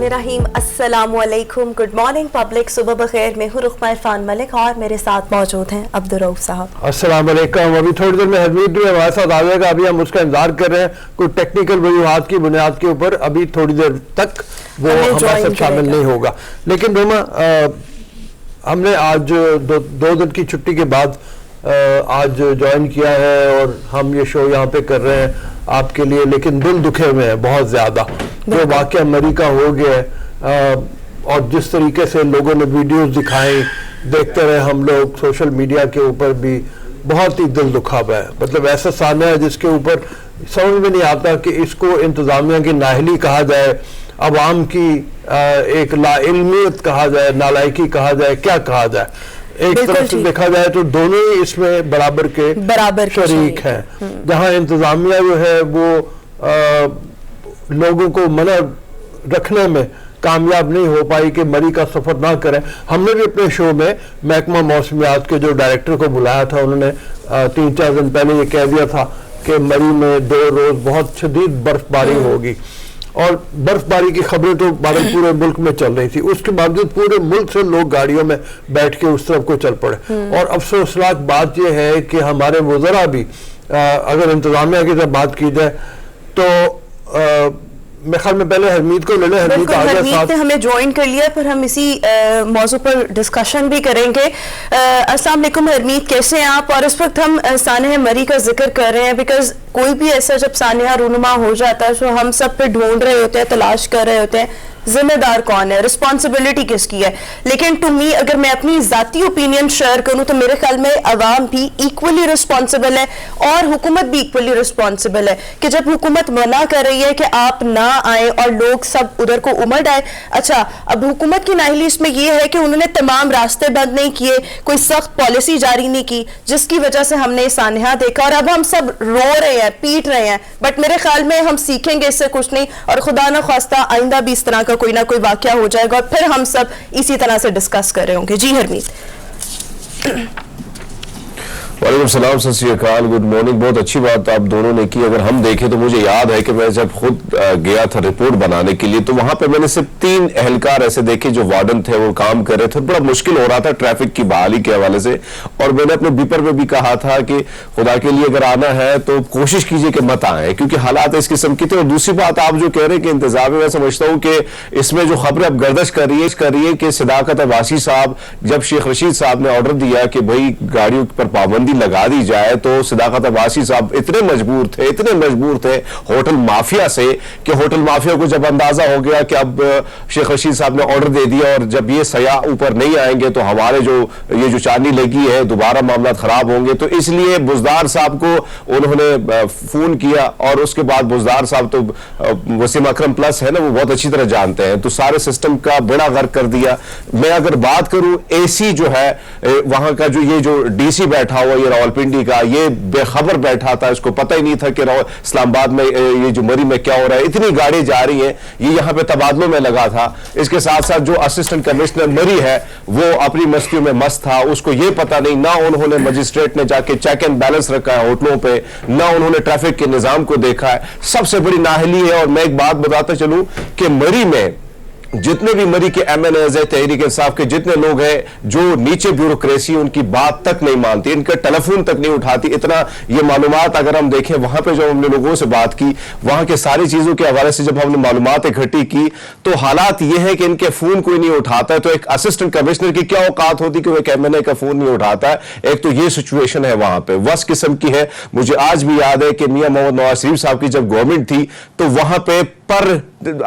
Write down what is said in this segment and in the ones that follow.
बिस्मिल्लाहिर्रहमानिर्रहीम। अस्सलामुअलैकुम, good morning public, सुबह बखैर। मैं हूँ रुखमा इरफान मलिक और मेरे साथ मौजूद हैं अब्दुर्रऊफ साहब। अस्सलामुअलैकुम। अभी थोड़ी देर में हरमीत भी हमारे साथ आ जाएगा, अभी हम उसका इंतजार कर रहे हैं। कोई टेक्निकल वजूहात की बुनियाद के ऊपर अभी थोड़ी देर तक वो हमारे साथ शामिल नहीं होगा। लेकिन रोमा, हमने आज दो दिन की छुट्टी के बाद आज ज्वाइन किया है और हम ये शो यहाँ पे कर रहे हैं आपके लिए, लेकिन दिल दुखे हुए हैं बहुत ज्यादा। जो वाकया मरी का हो गया है और जिस तरीके से लोगों ने वीडियोस दिखाई, देखते रहे हम लोग सोशल मीडिया के ऊपर भी, बहुत ही दिल दुखा हुआ है। मतलब ऐसा सान्या है जिसके ऊपर समझ में नहीं आता कि इसको इंतजामिया की नाहली कहा जाए, अवाम की एक लाइल्मियत कहा जाए, नालायकी कहा जाए, क्या कहा जाए। एक तरफ से देखा जाए तो दोनों ही इसमें बराबर के शरीक हैं। जहां इंतजामिया जो है वो लोगों को मना रखने में कामयाब नहीं हो पाई कि मरी का सफर ना करें। हमने भी अपने शो में महकमा मौसमियात के जो डायरेक्टर को बुलाया था, उन्होंने 3-4 दिन पहले ये कह दिया था कि मरी में 2 रोज बहुत शदीद बर्फबारी होगी और बर्फबारी की खबरें तो पूरे मुल्क में चल रही थी। उसके बावजूद पूरे मुल्क से लोग गाड़ियों में बैठ के उस तरफ को चल पड़े। और अफसोसनाक बात यह है कि हमारे वज़रा भी, अगर इंतजामिया की जब बात की जाए तो मेरे ख्याल में पहले हरमीत को ले लें। हरमीत ने हमें ज्वाइन कर लिया, पर हम इसी मौजू पर डिस्कशन भी करेंगे। अस्सलाम वालेकुम हरमीत, कैसे हैं आप? और इस वक्त हम सानिया मरी का जिक्र कर रहे हैं बिकॉज कोई भी ऐसा जब सानिया रूनुमा हो जाता है तो हम सब पे ढूंढ रहे होते हैं, तलाश कर रहे होते हैं जिम्मेदार कौन है, रिस्पॉन्सिबिलिटी किसकी है। लेकिन टू मी, अगर मैं अपनी जाती ओपिनियन शेयर करूं तो मेरे ख्याल में अवाम भी इक्वली रिस्पॉन्सिबल है और हुकूमत भी इक्वली रिस्पॉन्सिबल है कि जब हुकूमत मना कर रही है कि आप ना आए और लोग सब उधर को उमड़ आए। अच्छा, अब हुकूमत की नाअहली इसमें यह है कि उन्होंने तमाम रास्ते बंद नहीं किए, कोई सख्त पॉलिसी जारी नहीं की, जिसकी वजह से हमने सानिया देखा और अब हम सब रो रहे हैं, पीट रहे हैं। बट मेरे ख्याल में हम सीखेंगे इससे कुछ नहीं और खुदा न खास्ता आइंदा भी इस तरह का कोई ना कोई वाकया हो जाएगा और फिर हम सब इसी तरह से डिस्कस कर रहे होंगे। जी हरमीत। वालेकुम सलाम, सत श्री अकाल, गुड मॉर्निंग। बहुत अच्छी बात आप दोनों ने की। अगर हम देखें तो मुझे याद है कि मैं जब खुद गया था रिपोर्ट बनाने के लिए तो वहां पे मैंने सिर्फ 3 एहलकार ऐसे देखे जो वार्डन थे, वो काम कर रहे थे। बड़ा मुश्किल हो रहा था ट्रैफिक की बहाली के हवाले से। और मैंने अपने बीपर में भी कहा था कि खुदा के लिए अगर आना है तो कोशिश कीजिए कि मत आए, क्योंकि हालात इस किस्म की थे। और दूसरी बात आप जो कह रहे हैं कि इंतजाम, मैं समझता हूँ कि इसमें जो खबरें अब गर्दिश कर रही है कि सदाकत अब्बासी साहब, जब शेख रशीद साहब ने ऑर्डर दिया कि भाई गाड़ियों पर पाबंदी लगा दी जाए तो सदाकत अब्बासी साहब इतने मजबूर थे होटल माफिया से कि होटल माफिया को जब अंदाजा हो गया कि अब शेख रशीद साहब ने ऑर्डर दे दिया और जब ये सयाह ऊपर नहीं आएंगे तो हमारे ये जो चांदी लगी है दोबारा मामला खराब होंगे, तो इसलिए बुजदार साहब को उन्होंने फोन किया। और उसके बाद बुजदार साहब तो वसीम अकरम प्लस है ना, वो बहुत अच्छी तरह जानते हैं, तो सारे सिस्टम का बेड़ा गर्क कर दिया। मैं अगर बात करूं एसी जो है वहां का, ये जो डीसी बैठा हुआ ये रावलपिंडी का, ये बेखबर बैठा था, इसको पता ही नहीं था कि इस्लामाबाद में ये जो मरी में क्या हो रहा है। इतनी गाड़ी जा रही है, ये यहाँ पे तबादलों में लगा था। इसके साथ साथ जो असिस्टेंट कमिश्नर मरी है वो अपनी मस्तियों में मस्त था, उसको ये पता नहीं, ना उन्होंने मजिस्ट्रेट ने जाके चेक एंड बैलेंस रखा है होटलों पे, ना उन्होंने ट्रैफिक के निजाम को देखा है। सबसे बड़ी नाअहली है। और मैं एक बात बताता चलूं कि मरी में जितने भी मरी के एमएनएज है, तहरीक इंसाफ के जितने लोग हैं, जो नीचे ब्यूरोक्रेसी उनकी बात तक नहीं मानती, इनका टेलीफोन तक नहीं उठाती। इतना ये मालूमात अगर हम देखें, वहां पे जब हमने लोगों से बात की, वहां के सारी चीजों के हवाले से जब हमने मालूमात इकट्ठी की तो हालात ये है कि इनके फोन कोई नहीं उठाता है। तो एक असिस्टेंट कमिश्नर की क्या औकात होती कि वो एक एमएनए का फोन नहीं उठाता है। एक तो ये सिचुएशन है वहां पे, वस किस्म की है। मुझे आज भी याद है कि मियां मोहम्मद नवाज शरीफ साहब की जब गवर्नमेंट थी तो वहां पे पर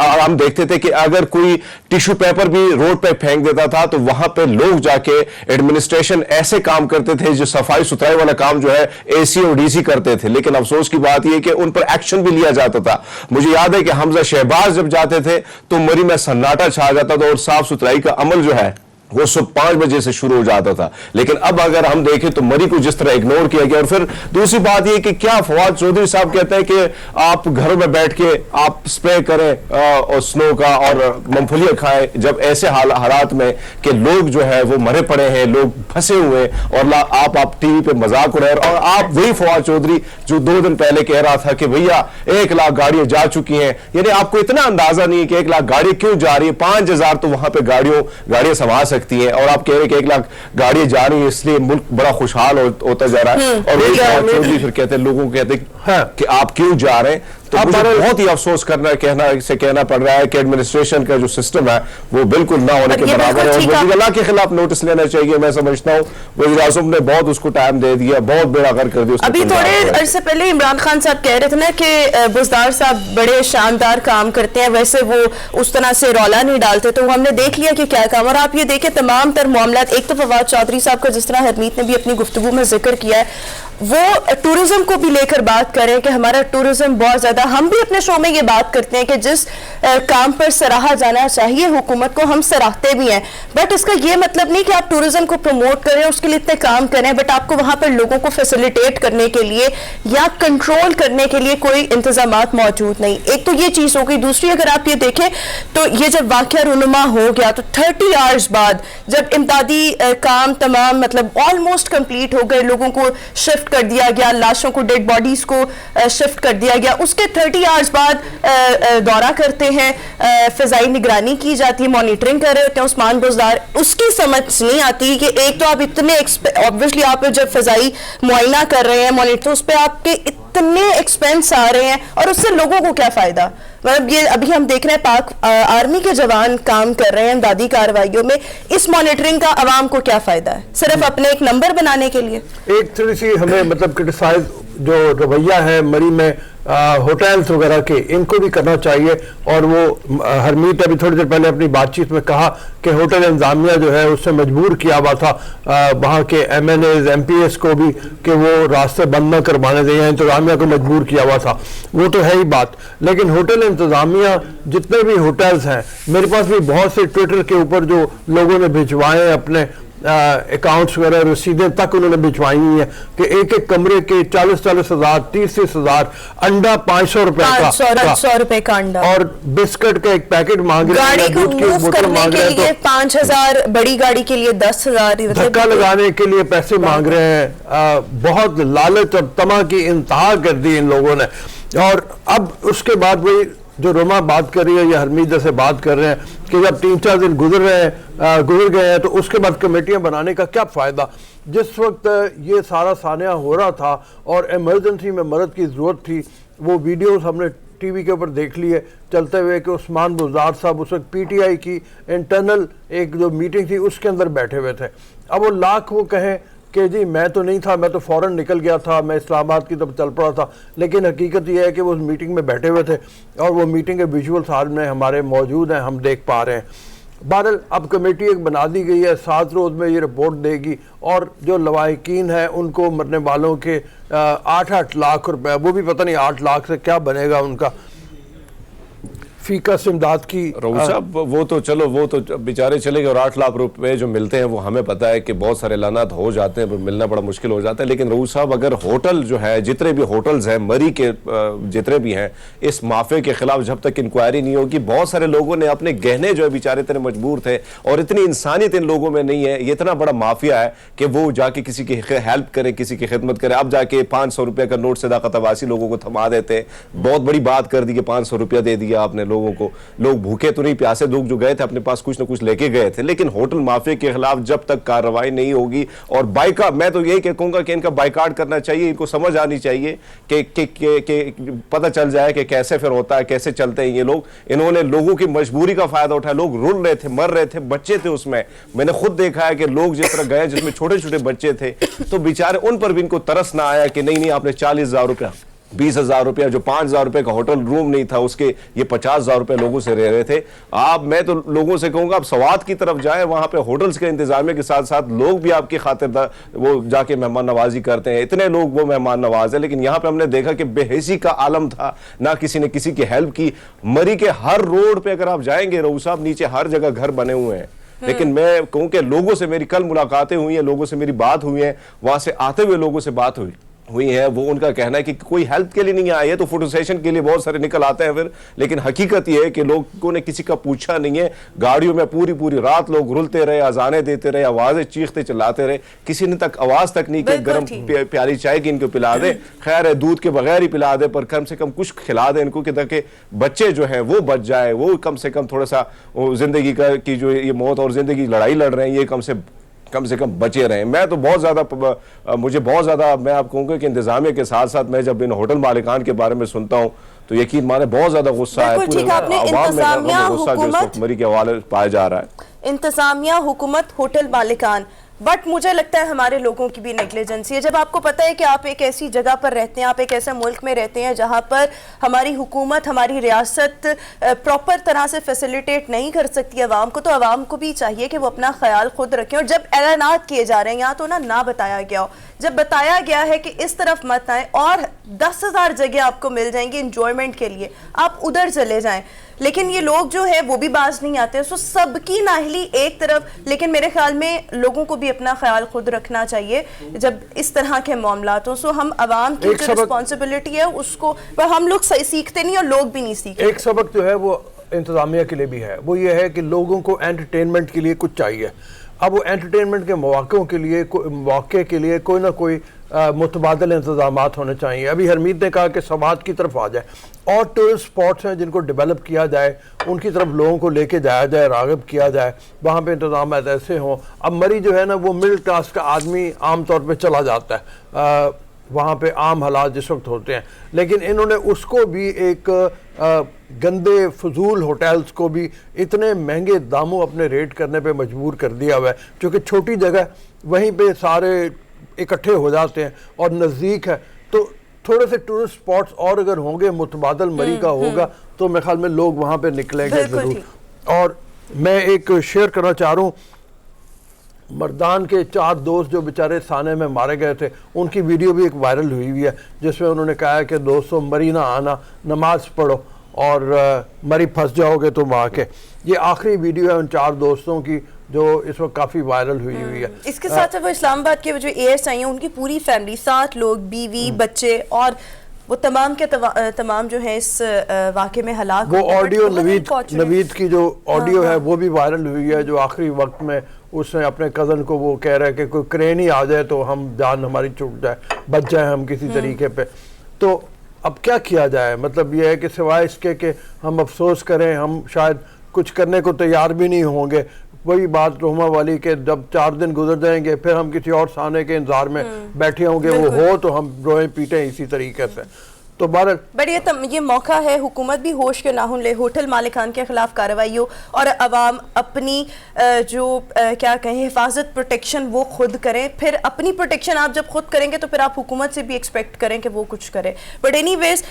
हम देखते थे कि अगर कोई टिश्यू पेपर भी रोड पे फेंक देता था तो वहां पे लोग जाके एडमिनिस्ट्रेशन ऐसे काम करते थे जो सफाई सुथराई वाला काम जो है एसी और डीसी करते थे। लेकिन अफसोस की बात यह कि उन पर एक्शन भी लिया जाता था। मुझे याद है कि हमजा शहबाज जब जाते थे तो मरी में सन्नाटा छा जाता था और साफ सुथराई का अमल जो है वो सुबह 5 बजे से शुरू हो जाता था। लेकिन अब अगर हम देखें तो मरी को जिस तरह इग्नोर किया गया। और फिर दूसरी बात ये कि क्या फवाद चौधरी साहब कहते हैं कि आप घरों में बैठ के आप स्प्रे करें और स्नो का और मूंगफलियां खाएं, जब ऐसे हालात में कि लोग जो है वो मरे पड़े हैं, लोग फंसे हुए और आप टीवी पे मजाक उड़ा रहे। और आप वही फवाद चौधरी जो 2 दिन पहले कह रहा था कि भैया 1 लाख गाड़ियां जा चुकी हैं, यानी आपको इतना अंदाजा नहीं है कि 1 लाख गाड़ी क्यों जा रही है। 5,000 तो वहां पर गाड़ियां संभाल सकती है और आप कह रहे हैं कि 1 लाख गाड़ियां जा रही है, इसलिए मुल्क बड़ा खुशहाल होता जा रहा है। और वही फिर कहते हैं, लोगों को कहते हैं कि आप क्यों जा रहे हैं। तो मुझे बहुत ही अफसोस कहना पड़ रहा है कि एडमिनिस्ट्रेशन का जो सिस्टम है वो बिल्कुल ना होने के बराबर है। और वज़ीर आला के खिलाफ नोटिस लेना चाहिए। मैं समझता हूँ वज़ीर आज़म ने बहुत उसको टाइम दे दिया, बहुत बेड़ा गर्क कर दिया। अभी थोड़े अरसे पहले इमरान खान साहब कह रहे थे ना कि बुज़दार साहब बड़े शानदार काम करते हैं, वैसे वो उस तरह से रौला नहीं डालते, तो हमने देख लिया कि क्या काम। और आप ये देखें तमाम तर मामला, एक तो फवाद चौधरी साहब का जिस तरह हरमीत ने भी अपनी गुफ्तगू में जिक्र किया है, वो टूरिज्म को भी लेकर बात करें कि हमारा टूरिज्म बहुत ज्यादा, हम भी अपने शो में ये बात करते हैं कि जिस काम पर सराहा जाना चाहिए हुकूमत को हम सराहते भी हैं, बट इसका ये मतलब नहीं कि आप टूरिज्म को प्रमोट करें, उसके लिए इतने काम करें, बट आपको वहां पर लोगों को फैसिलिटेट करने के लिए या कंट्रोल करने के लिए कोई इंतजाम मौजूद नहीं। एक तो ये चीज हो गई। दूसरी, अगर आप ये देखें तो ये जब वाकया रुनुमा हो गया तो 30 आवर्स बाद जब इमदादी काम तमाम मतलब ऑलमोस्ट कंप्लीट हो गए, लोगों को शिफ्ट कर दिया गया, लाशों को, डेड बॉडीज को शिफ्ट कर दिया गया, उसके 30 आवर्स बाद दौरा करते हैं, फिजाई निगरानी की जाती है, मॉनिटरिंग कर रहे होते हैं उस्मान बुज़दार। उसकी समझ नहीं आती कि एक तो आप इतने ऑब्वियसली आप जब फिजाई मुआयना कर रहे हैं, मॉनिटर, उस पर आपके इतने एक्सपेंस आ रहे हैं और उससे लोगों को क्या फायदा। मतलब ये अभी हम देख रहे हैं पाक आर्मी के जवान काम कर रहे हैं इमदादी कार्रवाइयों में, इस मॉनिटरिंग का आवाम को क्या फायदा है, सिर्फ अपने एक नंबर बनाने के लिए। एक थोड़ी सी हमें मतलब क्रिटिसाइज जो रवैया है मरी में होटल्स वगैरह के, इनको भी करना चाहिए। और वो हरमीत अभी थोड़ी देर पहले अपनी बातचीत में कहा कि होटल इंतजामिया जो है उससे मजबूर किया हुआ था वहाँ के MNAs MPs को भी कि वो रास्ते बंद न करवाने दें, इंतजामिया को मजबूर किया हुआ था, वो तो है ही बात। लेकिन होटल इंतजामिया जितने भी होटल्स हैं, मेरे पास भी बहुत से ट्विटर के ऊपर जो लोगों ने भिजवाए अपने अकाउंट्स वगैरह रसीदें तक उन्होंने भिजवाई हुई है कि एक एक कमरे के 40-40 हज़ार 30-30 हज़ार, अंडा 500 रुपए का, 500 रुपए का अंडा, और बिस्किट का एक पैकेट मांग रहे हैं, गाड़ी को मूव करने के लिए 5,000, बड़ी गाड़ी के लिए 10,000, धक्का लगाने के लिए पैसे मांग रहे हैं। बहुत लालच और तमा की इंतहा कर दी इन लोगों ने। और अब उसके बाद वही जो रोमा बात कर रही है या हरमीत जैसे बात कर रहे हैं कि जब 3-4 दिन गुजर गए हैं तो उसके बाद कमेटियां बनाने का क्या फ़ायदा। जिस वक्त ये सारा सानिया हो रहा था और इमरजेंसी में मदद की ज़रूरत थी, वो वीडियोस हमने टीवी के ऊपर देख लिए चलते हुए कि उस्मान बुज़दार साहब उस वक्त PTI की इंटरनल एक जो मीटिंग थी उसके अंदर बैठे हुए थे। अब वो लाख वो कहें कि जी मैं तो नहीं था, मैं तो फ़ौरन निकल गया था, मैं इस्लामाबाद की तरफ चल पड़ा था, लेकिन हकीकत यह है कि वो उस मीटिंग में बैठे हुए थे और वो मीटिंग के विजुअल्स सामने हमारे मौजूद हैं, हम देख पा रहे हैं। बहरहाल अब कमेटी एक बना दी गई है, 7 रोज़ में ये रिपोर्ट देगी और जो लवाहिकीन हैं उनको मरने वालों के 8-8 लाख रुपए, वो भी पता नहीं 8 लाख से क्या बनेगा उनका फीका इमदाद की। साहब वो तो चलो वो तो बेचारे चले गए और 8 लाख रुपए जो मिलते हैं वो हमें पता है कि बहुत सारे लानात हो जाते हैं, मिलना बड़ा मुश्किल हो जाता है। लेकिन रऊफ साहब अगर होटल जो है, जितने भी होटल्स हैं मरी के जितने भी हैं, इस माफिया के खिलाफ जब तक इंक्वायरी नहीं होगी, बहुत सारे लोगों ने अपने गहने जो है बेचारे इतने मजबूर थे और इतनी इंसानियत इन लोगों में नहीं है, ये इतना बड़ा माफिया है कि वो जाके किसी की हेल्प करे, किसी की खिदमत करे। अब जाके 500 रुपये का नोट सदाकत अवासी लोगों को थमा देते, बहुत बड़ी बात कर दी कि 500 रुपया दे दिया आपने लोगों को। लोग भूखे तो नहीं, प्यासे लोग जो गए थे अपने पास कुछ ना कुछ लेके गए थे। लेकिन होटल माफिया के खिलाफ जब तक कार्रवाई नहीं होगी और बाइकाट, मैं तो यही कहूंगा कि इनका बाइकाट करना चाहिए, इनको समझ आनी चाहिए कि पता चल जाए कि कैसे फिर होता है, कैसे चलते हैं ये लोग। इन्होंने लोगों की मजबूरी का फायदा उठाया, लोग रुल रहे थे, मर रहे थे, बच्चे थे उसमें। मैंने खुद देखा है कि लोग जिस तरह गए जिसमें छोटे छोटे बच्चे थे, तो बेचारे उन पर भी इनको तरस ना आया कि नहीं आपने 40,000 रुपया 20,000 रुपया, जो 5,000 रुपए का होटल रूम नहीं था उसके ये 50,000 रुपए लोगों से रह रहे थे। आप, मैं तो लोगों से कहूंगा आप सवात की तरफ जाएं, वहां पे होटल्स के इंतजामिया के साथ साथ लोग भी आपकी खातिरदार वो जाके मेहमान नवाजी करते हैं, इतने लोग वो मेहमान नवाज है। लेकिन यहाँ पे हमने देखा कि बेहिसी का आलम था, ना किसी ने किसी की हेल्प की। मरी के हर रोड पे अगर आप जाएंगे रऊफ साहब, नीचे हर जगह घर बने हुए हैं, लेकिन मैं कहूँ कि लोगों से मेरी कल मुलाकातें हुई हैं, लोगों से मेरी बात हुई है, वहां से आते हुए लोगों से बात हुई है, वो उनका कहना है कि कोई हेल्प के लिए नहीं आए, तो फोटो सेशन के लिए बहुत सारे निकल आते हैं फिर, लेकिन हकीकत ये है कि लोगों ने किसी का पूछा नहीं है। गाड़ियों में पूरी पूरी रात लोग रुलते रहे, अजाने देते रहे, आवाजें चीखते चिल्लाते रहे, किसी ने तक आवाज तक नहीं कि गर्म प्याली चाय की इनको पिला दे, खैर है दूध के बगैर ही पिला दे, पर कम से कम कुछ खिला दे इनको कि ताकि बच्चे जो हैं वो बच जाए, वो कम से कम थोड़ा सा जिंदगी की जो ये मौत और जिंदगी की लड़ाई लड़ रहे हैं, ये कम से कम बचे रहे। मैं तो बहुत ज़्यादा, मुझे बहुत ज़्यादा, मैं आपको कहूँगा कि इंतजामिया के साथ साथ मैं जब इन होटल मालिकान के बारे में सुनता हूँ तो यकीन माने बहुत ज़्यादा गुस्सा है, पूरे आवाम में गुस्सा जो इस वक्त मरी के हवाले पाया जा रहा है। इंतजामिया, हुकूमत, होटल मालिकान, बट मुझे लगता है हमारे लोगों की भी नेग्लिजेंसी है। जब आपको पता है कि आप एक ऐसी जगह पर रहते हैं, आप एक ऐसे मुल्क में रहते हैं जहां पर हमारी हुकूमत, हमारी रियासत प्रॉपर तरह से फैसिलिटेट नहीं कर सकती आवाम को, तो आवाम को भी चाहिए कि वो अपना ख्याल खुद रखें। और जब ऐलानात किए जा रहे हैं, यहाँ तो ना बताया गया हो, जब बताया गया है कि इस तरफ मत आए और 10,000 जगह आपको मिल जाएंगी इंजॉयमेंट के लिए, आप उधर चले जाएं, लेकिन ये लोग जो है वो भी बाज नहीं आते। सो सबकी नाहली एक तरफ, लेकिन मेरे ख्याल में लोगों को भी अपना ख्याल खुद रखना चाहिए जब इस तरह के मामलात हो। सो हम आवाम की जो रिस्पॉन्सिबिलिटी है उसको, पर हम लोग सही सीखते नहीं और लोग भी नहीं सीखते। एक सबक जो है वो इंतजामिया के लिए भी है, वो ये है कि लोगों को एंटरटेनमेंट के लिए कुछ चाहिए। अब वो एंटरटेनमेंट के मौक़ों के लिए कोई ना कोई मुतबादल इंतजामात होने चाहिए। अभी हरमीत ने कहा कि समाज की तरफ आ जाए और टूरिस्ट स्पॉट्स हैं जिनको डेवलप किया जाए, उनकी तरफ लोगों को लेके जाया जाए, राग़िब किया जाए, वहाँ पे इंतजाम ऐसे हों। अब मरी जो है ना वो मिडिल क्लास का आदमी आम तौर पे चला जाता है, वहाँ पे आम हालात जिस वक्त होते हैं, लेकिन इन्होंने उसको भी एक गंदे फजूल होटल्स को भी इतने महंगे दामों अपने रेट करने पे मजबूर कर दिया हुआ है, क्योंकि छोटी जगह वहीं पे सारे इकट्ठे हो जाते हैं और नज़दीक है। तो थोड़े से टूरिस्ट स्पॉट्स और अगर होंगे, मुतबादल मरी का होगा, तो मेरे ख्याल में लोग वहाँ पे निकलेंगे ज़रूर। और मैं एक शेयर करना चाह रहा हूँ, मर्दान के 4 दोस्त जो बेचारे साने में मारे गए थे, उनकी वीडियो भी एक वायरल हुई है जिसमें उन्होंने कहा है कि दोस्तों मरी ना आना, नमाज पढ़ो और मरी फंस जाओगे तुम आके। ये आखिरी वीडियो है उन 4 दोस्तों की जो इस वक्त काफ़ी वायरल हुई है। इसके साथ वो इस्लामाबाद के जो ASI हैं उनकी पूरी फैमिली, 7 लोग, बीवी, बच्चे और वो तमाम के तमाम जो है इस वाक़े में हलाक। वो ऑडियो नवीद की जो ऑडियो है वो भी वायरल हुई है, जो आखिरी वक्त में उसने अपने कज़न को वो कह रहा है कि कोई क्रेन ही आ जाए तो हम जान हमारी छूट जाए, बच जाए हम किसी तरीके पे। तो अब क्या किया जाए, मतलब ये है कि सिवाय इसके कि हम अफसोस करें, हम शायद कुछ करने को तैयार भी नहीं होंगे। वही बात रोमा वाली के जब 4 दिन गुजर जाएंगे फिर हम किसी और साने के इंतजार में बैठे होंगे, वो हो तो हम रोए पीटे इसी तरीके से। तो बट ये मौका है हुकूमत भी होश के नाहुन ले, होटल मालिकान के खिलाफ कार्रवाई हो और अवाम अपनी जो क्या कहें हिफाजत, प्रोटेक्शन वो खुद करें। फिर अपनी प्रोटेक्शन आप जब खुद करेंगे तो फिर आप हुकूमत से भी एक्सपेक्ट करें कि वो कुछ करे। बट एनीवेज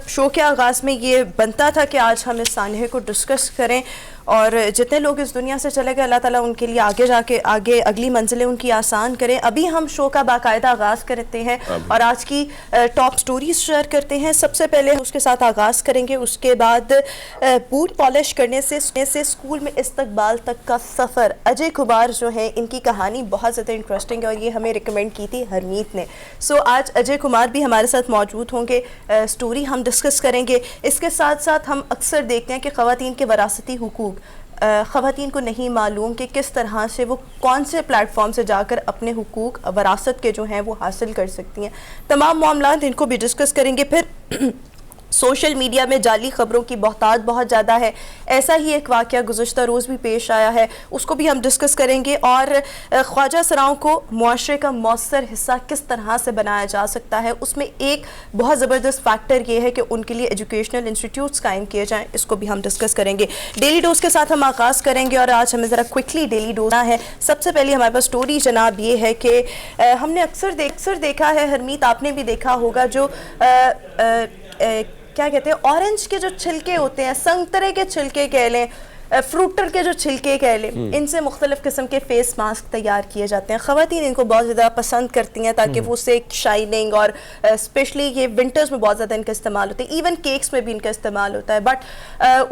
शो के आगाज़ में ये बनता था कि आज हम इस सानहे को डिस्कस करें और जितने लोग इस दुनिया से चले गए अल्लाह ताला उनके लिए आगे अगली मंजिलें उनकी आसान करें। अभी हम शो का बाकायदा आगाज़ करते हैं और आज की टॉप स्टोरीज शेयर करते हैं। सबसे पहले उसके साथ आगाज़ करेंगे, उसके बाद बूट पॉलिश करने से स्कूल में इस्तकबाल तक का सफ़र। अजय कुमार जो है इनकी कहानी बहुत ज़्यादा इंटरेस्टिंग है और ये हमें रिकमेंड की थी हरमीत ने। सो आज अजय कुमार भी हमारे साथ मौजूद होंगे, स्टोरी हम डिस्कस करेंगे। इसके साथ साथ हम अक्सर देखते हैं कि ख़वातीन के वरासती हुकूक ख़वातीन को नहीं मालूम कि किस तरह से वो कौन से प्लेटफॉर्म से जाकर अपने हुकूक वरासत के जो हैं वो हासिल कर सकती हैं। तमाम मामलात इनको भी डिस्कस करेंगे। फिर सोशल मीडिया में जाली खबरों की बहुतात बहुत ज़्यादा है, ऐसा ही एक वाक़या गुज़श्ता रोज़ भी पेश आया है, उसको भी हम डिस्कस करेंगे। और ख्वाजा सराओं को मुआशरे का मौसर हिस्सा किस तरह से बनाया जा सकता है, उसमें एक बहुत ज़बरदस्त फैक्टर ये है कि उनके लिए एजुकेशनल इंस्टीट्यूट्स कायम किए जाएँ, इसको भी हम डिस्कस करेंगे। डेली डोज के साथ हम आगाज़ करेंगे और आज हमें ज़रा क्विकली डेली डोज है। सबसे पहले हमारे पास स्टोरी जनाब ये है कि हमने अक्सर देखा है, हरमीत आपने भी देखा होगा, जो क्या कहते हैं ऑरेंज के जो छिलके होते हैं, संतरे के छिलके कह लें, फ्रूटर के जो छिलके कह लें, इनसे मुख्तलिफ किस्म के फेस मास्क तैयार किए जाते हैं। ख़वातीन इनको बहुत ज़्यादा पसंद करती हैं ताकि वो उससे एक शाइनिंग, और स्पेशली ये विंटर्स में बहुत ज़्यादा इनका इस्तेमाल होता है, इवन केक्स में भी इनका इस्तेमाल होता है। बट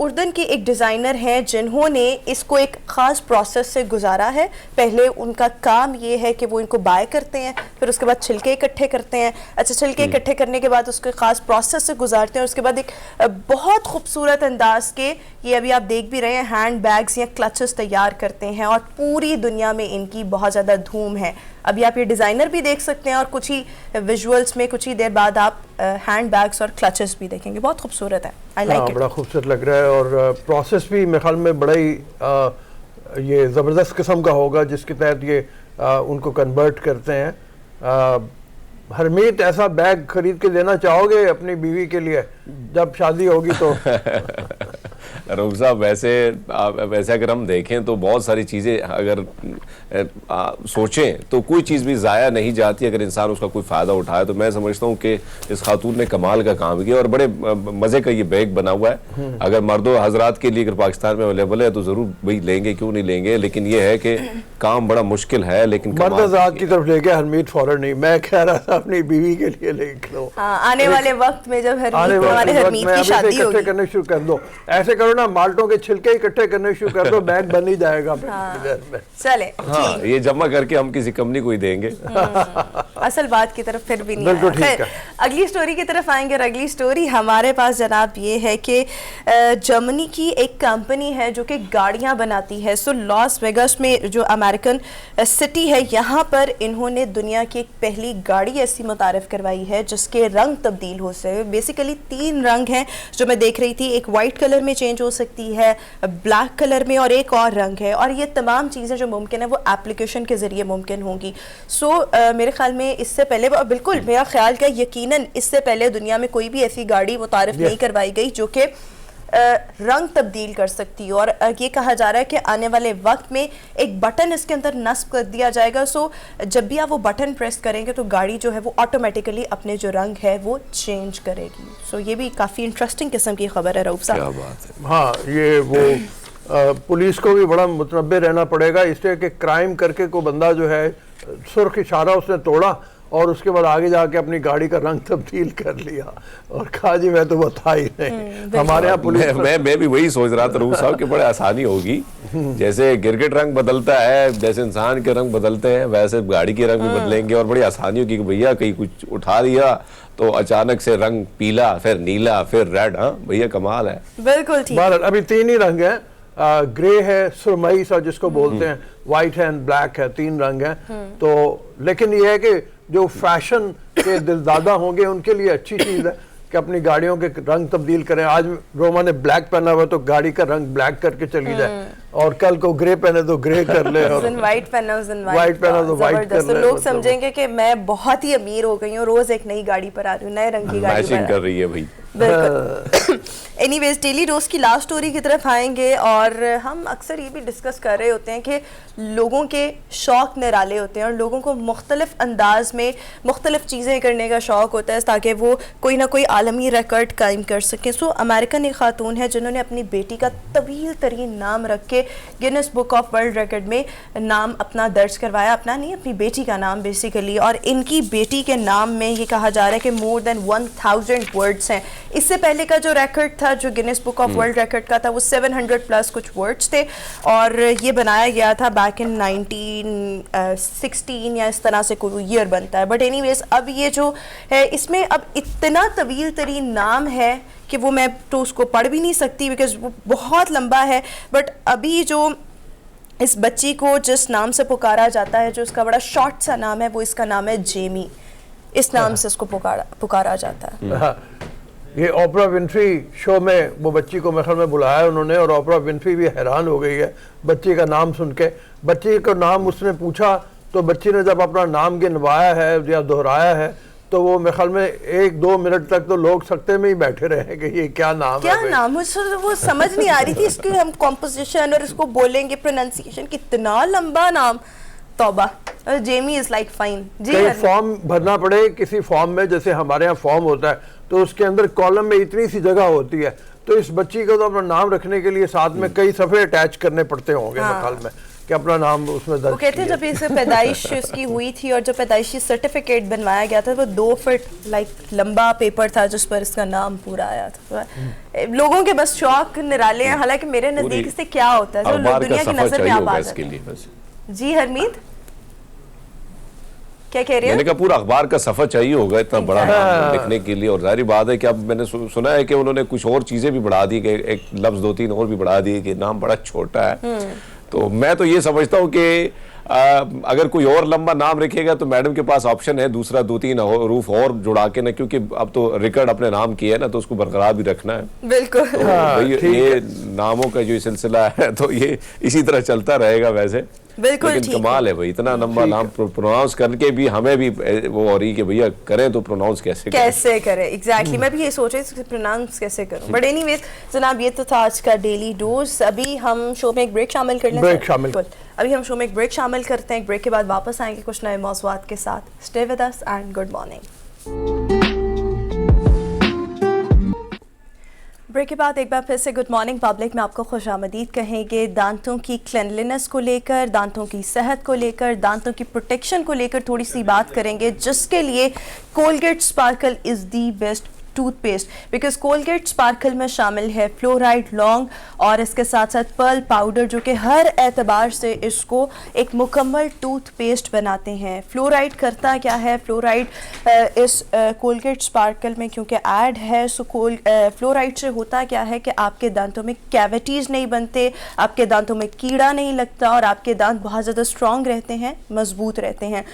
उर्दन के एक डिज़ाइनर हैं जिन्होंने इसको एक ख़ास प्रोसेस से गुजारा है। पहले उनका काम ये है कि वो इनको बाय करते हैं, फिर उसके बाद छिलके इकट्ठे करते हैं। अच्छा, छिलके इकट्ठे करने के बाद उसको ख़ास प्रोसेस से गुजारते हैं, उसके बाद एक बहुत खूबसूरत अंदाज के, ये अभी आप देख भी रहे हैं, हैंड बैग्स या क्लचेस तैयार करते हैं, और पूरी दुनिया में इनकी बहुत ज़्यादा धूम है। अभी आप ये डिज़ाइनर भी देख सकते हैं, और कुछ ही विजुअल्स में कुछ ही देर बाद आप हैंड बैग्स और क्लचेस भी देखेंगे। बहुत खूबसूरत है, आई लाइक इट। बड़ा खूबसूरत लग रहा है, और प्रोसेस भी मेरे ख्याल में बड़ा ही ये ज़बरदस्त किस्म का होगा जिसके तहत ये उनको कन्वर्ट करते हैं। हरमीत, ऐसा बैग खरीद के देना चाहोगे अपनी बीवी के लिए जब शादी होगी तो? रऊफ साहब, वैसे अगर हम देखें तो बहुत सारी चीज़ें अगर सोचें तो कोई चीज़ भी ज़ाया नहीं जाती अगर इंसान उसका कोई फ़ायदा उठाए। तो मैं समझता हूँ कि इस खातून ने कमाल का काम किया, और बड़े मज़े का ये बैग बना हुआ है। अगर मर्दों हजरात के लिए अगर पाकिस्तान में अवेलेबल है तो ज़रूर भाई लेंगे, क्यों नहीं लेंगे। लेकिन ये है कि काम बड़ा मुश्किल है, लेकिन मर्द हजरात की तरफ लेके हरमीत फौरन नहीं, मैं कह रहा था अपनी बीवी के लिए लेके लो। आने वाले वक्त में जब हरमीत की शादी होगी, करने शुरू कर दो, ऐसे करो ना, माल्टों के छिलके इकट्ठे करने शुरू कर दो, बैग बन ही जाएगा। चले, हाँ, ये जमा करके हम किसी कंपनी को ही देंगे। असल बात की तरफ फिर भी नहीं आया। अगली स्टोरी की तरफ आएंगे, और अगली स्टोरी हमारे पास जनाब ये है कि जर्मनी की एक कंपनी है जो कि गाड़ियां बनाती है। सो लॉस वेगास में जो अमेरिकन सिटी है, यहाँ पर इन्होंने दुनिया की एक पहली गाड़ी ऐसी मुतारिफ करवाई है जिसके रंग तब्दील हो सके। बेसिकली 3 रंग हैं जो मैं देख रही थी, एक वाइट कलर में चेंज हो सकती है, ब्लैक कलर में, और एक और रंग है। और ये तमाम चीज़ें जो मुमकिन है वो एप्लीकेशन के ज़रिए मुमकिन होंगी। सो मेरे ख्याल में इससे पहले, बिल्कुल मेरा ख्याल का यकीनन इससे पहले दुनिया में कोई भी ऐसी गाड़ी मुतारिफ नहीं करवाई गई जो कि रंग तब्दील कर सकती है। और ये कहा जा रहा है कि आने वाले वक्त में एक बटन इसके अंदर नस्ब कर दिया जाएगा। सो जब भी आप वो बटन प्रेस करेंगे तो गाड़ी जो है वो ऑटोमेटिकली अपने जो रंग है वो चेंज करेगी। सो ये भी काफ़ी इंटरेस्टिंग किस्म की खबर है रऊफ साहब। क्या बात है। हाँ, ये वो पुलिस को भी बड़ा मुतनब्बे रहना पड़ेगा, इसलिए कि क्राइम करके कोई बंदा जो है सुर्ख इशारा उसने तोड़ा और उसके बाद आगे जाके अपनी गाड़ी का रंग तब्दील कर लिया और कहा जी मैं तो बता ही नहीं। हमारे यहाँ पुलिस मैं भी वही सोच रहा था रूफ साहब कि बड़े आसानी होगी, जैसे गिरगिट रंग बदलता है, जैसे इंसान के रंग बदलते हैं, वैसे गाड़ी के रंग भी बदलेंगे और बड़ी आसानी होगी कि भैया कहीं कुछ उठा दिया तो अचानक से रंग पीला, फिर नीला, फिर रेड। हाँ भैया कमाल है। बिल्कुल ठीक। अभी 3 ही रंग है, ग्रे है, सुरमई सा जिसको बोलते हैं, व्हाइट है, ब्लैक है, 3 रंग है। तो लेकिन ये है कि जो फैशन के दिलदादा होंगे उनके लिए अच्छी चीज है कि अपनी गाड़ियों के रंग तब्दील करें। आज रोमा ने ब्लैक पहना हुआ तो गाड़ी का रंग ब्लैक करके चली जाए, और कल को ग्रे पहने तो ग्रे कर ले, और व्हाइट पहना व्हाइट पहना तो व्हाइट कर ले। लोग समझेंगे कि मैं बहुत ही अमीर हो गई हूँ, रोज एक नई गाड़ी पर आ रही हूँ, नए रंग की गाड़ी मैचिंग कर रही है भाई। बिल्कुल। एनीवेज, डेली डोज की लास्ट स्टोरी की तरफ आएंगे, और हम अक्सर ये भी डिस्कस कर रहे होते हैं कि लोगों के शौक़ निराले होते हैं और लोगों को मुख्तलिफ अंदाज में मुख्तलिफ चीज़ें करने का शौक़ होता है ताकि वो कोई ना कोई आलमी रिकॉर्ड कायम कर सकें। सो अमेरिकन एक खातून है जिन्होंने अपनी बेटी का तवील तरीन नाम रख के Guinness book of world record में नाम अपना दर्ज करवाया, अपना नहीं अपनी बेटी का नाम बेसिकली। और इनकी बेटी के नाम में ये कहा जा रहा है कि मोर देन 1000 वर्ड्स हैं। इससे पहले का जो रिकॉर्ड था, जो Guinness book of world record का था, वो 700 प्लस कुछ वर्ड्स थे, और ये बनाया गया था बैक इन 1916 या इस तरह से कोई ईयर बनता है। बट एनीवेज, अब ये जो है इसमें अब इतना तवील तरीन नाम है कि वो मैं तो उसको पढ़ भी नहीं सकती बिकॉज वो बहुत लंबा है। बट अभी जो इस बच्ची को जिस नाम से पुकारा जाता है, जो उसका बड़ा शॉर्ट सा नाम है, वो इसका नाम है जेमी। इस नाम से उसको पुकारा जाता है। ये ओपरा विन्फ्री शो में वो बच्ची को मेरे ख्याल में बुलाया उन्होंने, और ओपरा विन्फ्री भी हैरान हो गई है बच्ची का नाम सुन के। बच्ची का नाम उसने पूछा तो बच्ची ने जब अपना नाम गिनवाया है या दोहराया है तो वो मेरे ख्याल में 1-2 मिनट तक तो लोग सकते में ही बैठे रहे कि ये क्या नाम क्या है, नाम है। वो समझ नहीं आ रही थी इसकी हम कॉम्पोजिशन और इसको बोलेंगे प्रोनाउंसिएशन, कितना लंबा नाम। तौबा। जेमी इज लाइक फाइन जी। कहीं फॉर्म भरना पड़े किसी फॉर्म में, जैसे हमारे यहाँ फॉर्म होता है तो उसके अंदर कॉलम में इतनी सी जगह होती है, तो इस बच्ची को तो अपना नाम रखने के लिए साथ में कई सफ़े अटैच करने पड़ते होंगे ख्याल में कि अपना नाम उसमें दर्ज। वो कहते हैं जब इसे पैदाइश उसकी हुई थी और जो पैदाइशी सर्टिफिकेट बनवाया गया था वो 2 फीट लंबा पेपर था जिस पर इसका नाम पूरा आया था। लोगों के बस शौक निराले हैं, हालांकि मेरे नजदीक से क्या होता है जो दुनिया की नजर में आप आ जाते हैं। जी हरमीत क्या कह रहे हैं? मैंने कहा पूरा अखबार का सफर चाहिए होगा इतना बड़ा नाम लिखने के लिए, और जाहिर बात है कि अब मैंने सुना है कि उन्होंने कुछ और चीजें भी बढ़ा दी, कि एक लफ्ज 2-3 और भी बढ़ा दिए कि नाम बड़ा छोटा है। तो मैं तो ये समझता हूँ कि अगर कोई और लंबा नाम रखेगा तो मैडम के पास ऑप्शन है दूसरा 2-3 हरूफ और जुड़ा के ना, क्योंकि अब तो रिकॉर्ड अपने नाम की है ना, तो उसको बरकरार भी रखना है। बिल्कुल। तो ये नामों का जो सिलसिला है तो ये इसी तरह चलता रहेगा वैसे। बिल्कुल लेकिन कमाल है भाई, इतना लंबा नाम प्रोनाउंस करके भी हमें भी वो हो रही कि भैया करें तो प्रोनाउंस कैसे करें। एग्जैक्टली मैं भी ये सोच रही थी प्रोनाउंस कैसे करूं। बट एनीवेज जनाब ये तो था आज का डेली डोज। अभी हम शो में एक ब्रेक शामिल कर लें। अभी हम शो में एक ब्रेक शामिल करते हैं। एक ब्रेक के बाद वापस आएंगे कुछ नए मौज़ूआत के साथ। Stay with us and good morning. Break के बाद एक बार फिर से गुड मॉर्निंग पब्लिक में आपको खुशामदीद कहेंगे। दांतों की क्लिनलीनेस को लेकर, दांतों की सेहत को लेकर, दांतों की प्रोटेक्शन को लेकर थोड़ी सी बात करेंगे, जिसके लिए Colgate sparkle is the best toothpaste. Because Colgate sparkle में शामिल है फ्लोराइड लॉन्ग और इसके साथ साथ पर्ल पाउडर, जो कि हर एतबार से इसको एक मुकम्मल टूथपेस्ट बनाते हैं। फ्लोराइड करता क्या है? फ्लोराइड इस कोलगेट स्पार्कल में क्योंकि ऐड है, सो फ्लोराइड से होता क्या है कि आपके दांतों में कैविटीज़ नहीं बनते, आपके दांतों में कीड़ा नहीं लगता और आपके दांत बहुत ज़्यादा स्ट्रॉन्ग रहते हैं, मजबूत रहते हैं।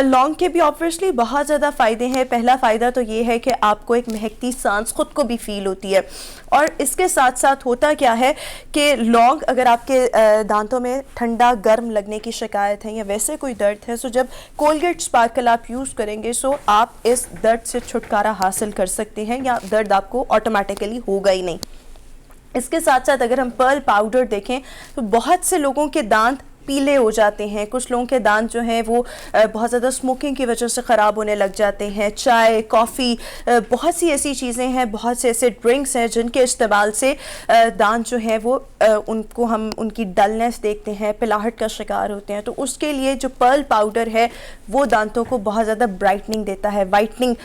लॉन्ग के भी ऑब्वियसली बहुत ज़्यादा फ़ायदे हैं। पहला फ़ायदा तो ये है कि आपको एक महकती सांस खुद को भी फील होती है, और इसके साथ साथ होता क्या है कि लौंग, अगर आपके दांतों में ठंडा गर्म लगने की शिकायत है या वैसे कोई दर्द है, सो जब कोलगेट स्पार्कल आप यूज़ करेंगे सो आप इस दर्द से छुटकारा हासिल कर सकते हैं, या दर्द आपको ऑटोमेटिकली होगा ही नहीं। इसके साथ साथ अगर हम पर्ल पाउडर देखें तो बहुत से लोगों के दांत पीले हो जाते हैं, कुछ लोगों के दांत जो हैं वो बहुत ज़्यादा स्मोकिंग की वजह से ख़राब होने लग जाते हैं। चाय, कॉफ़ी, बहुत सी ऐसी चीज़ें हैं, बहुत से ऐसे ड्रिंक्स हैं जिनके इस्तेमाल से दांत जो है वो उनको हम उनकी डलनेस देखते हैं, पिलाहट का शिकार होते हैं। तो उसके लिए जो पर्ल पाउडर है वो दांतों को बहुत ज़्यादा ब्राइटनिंग देता है, वाइटनिंग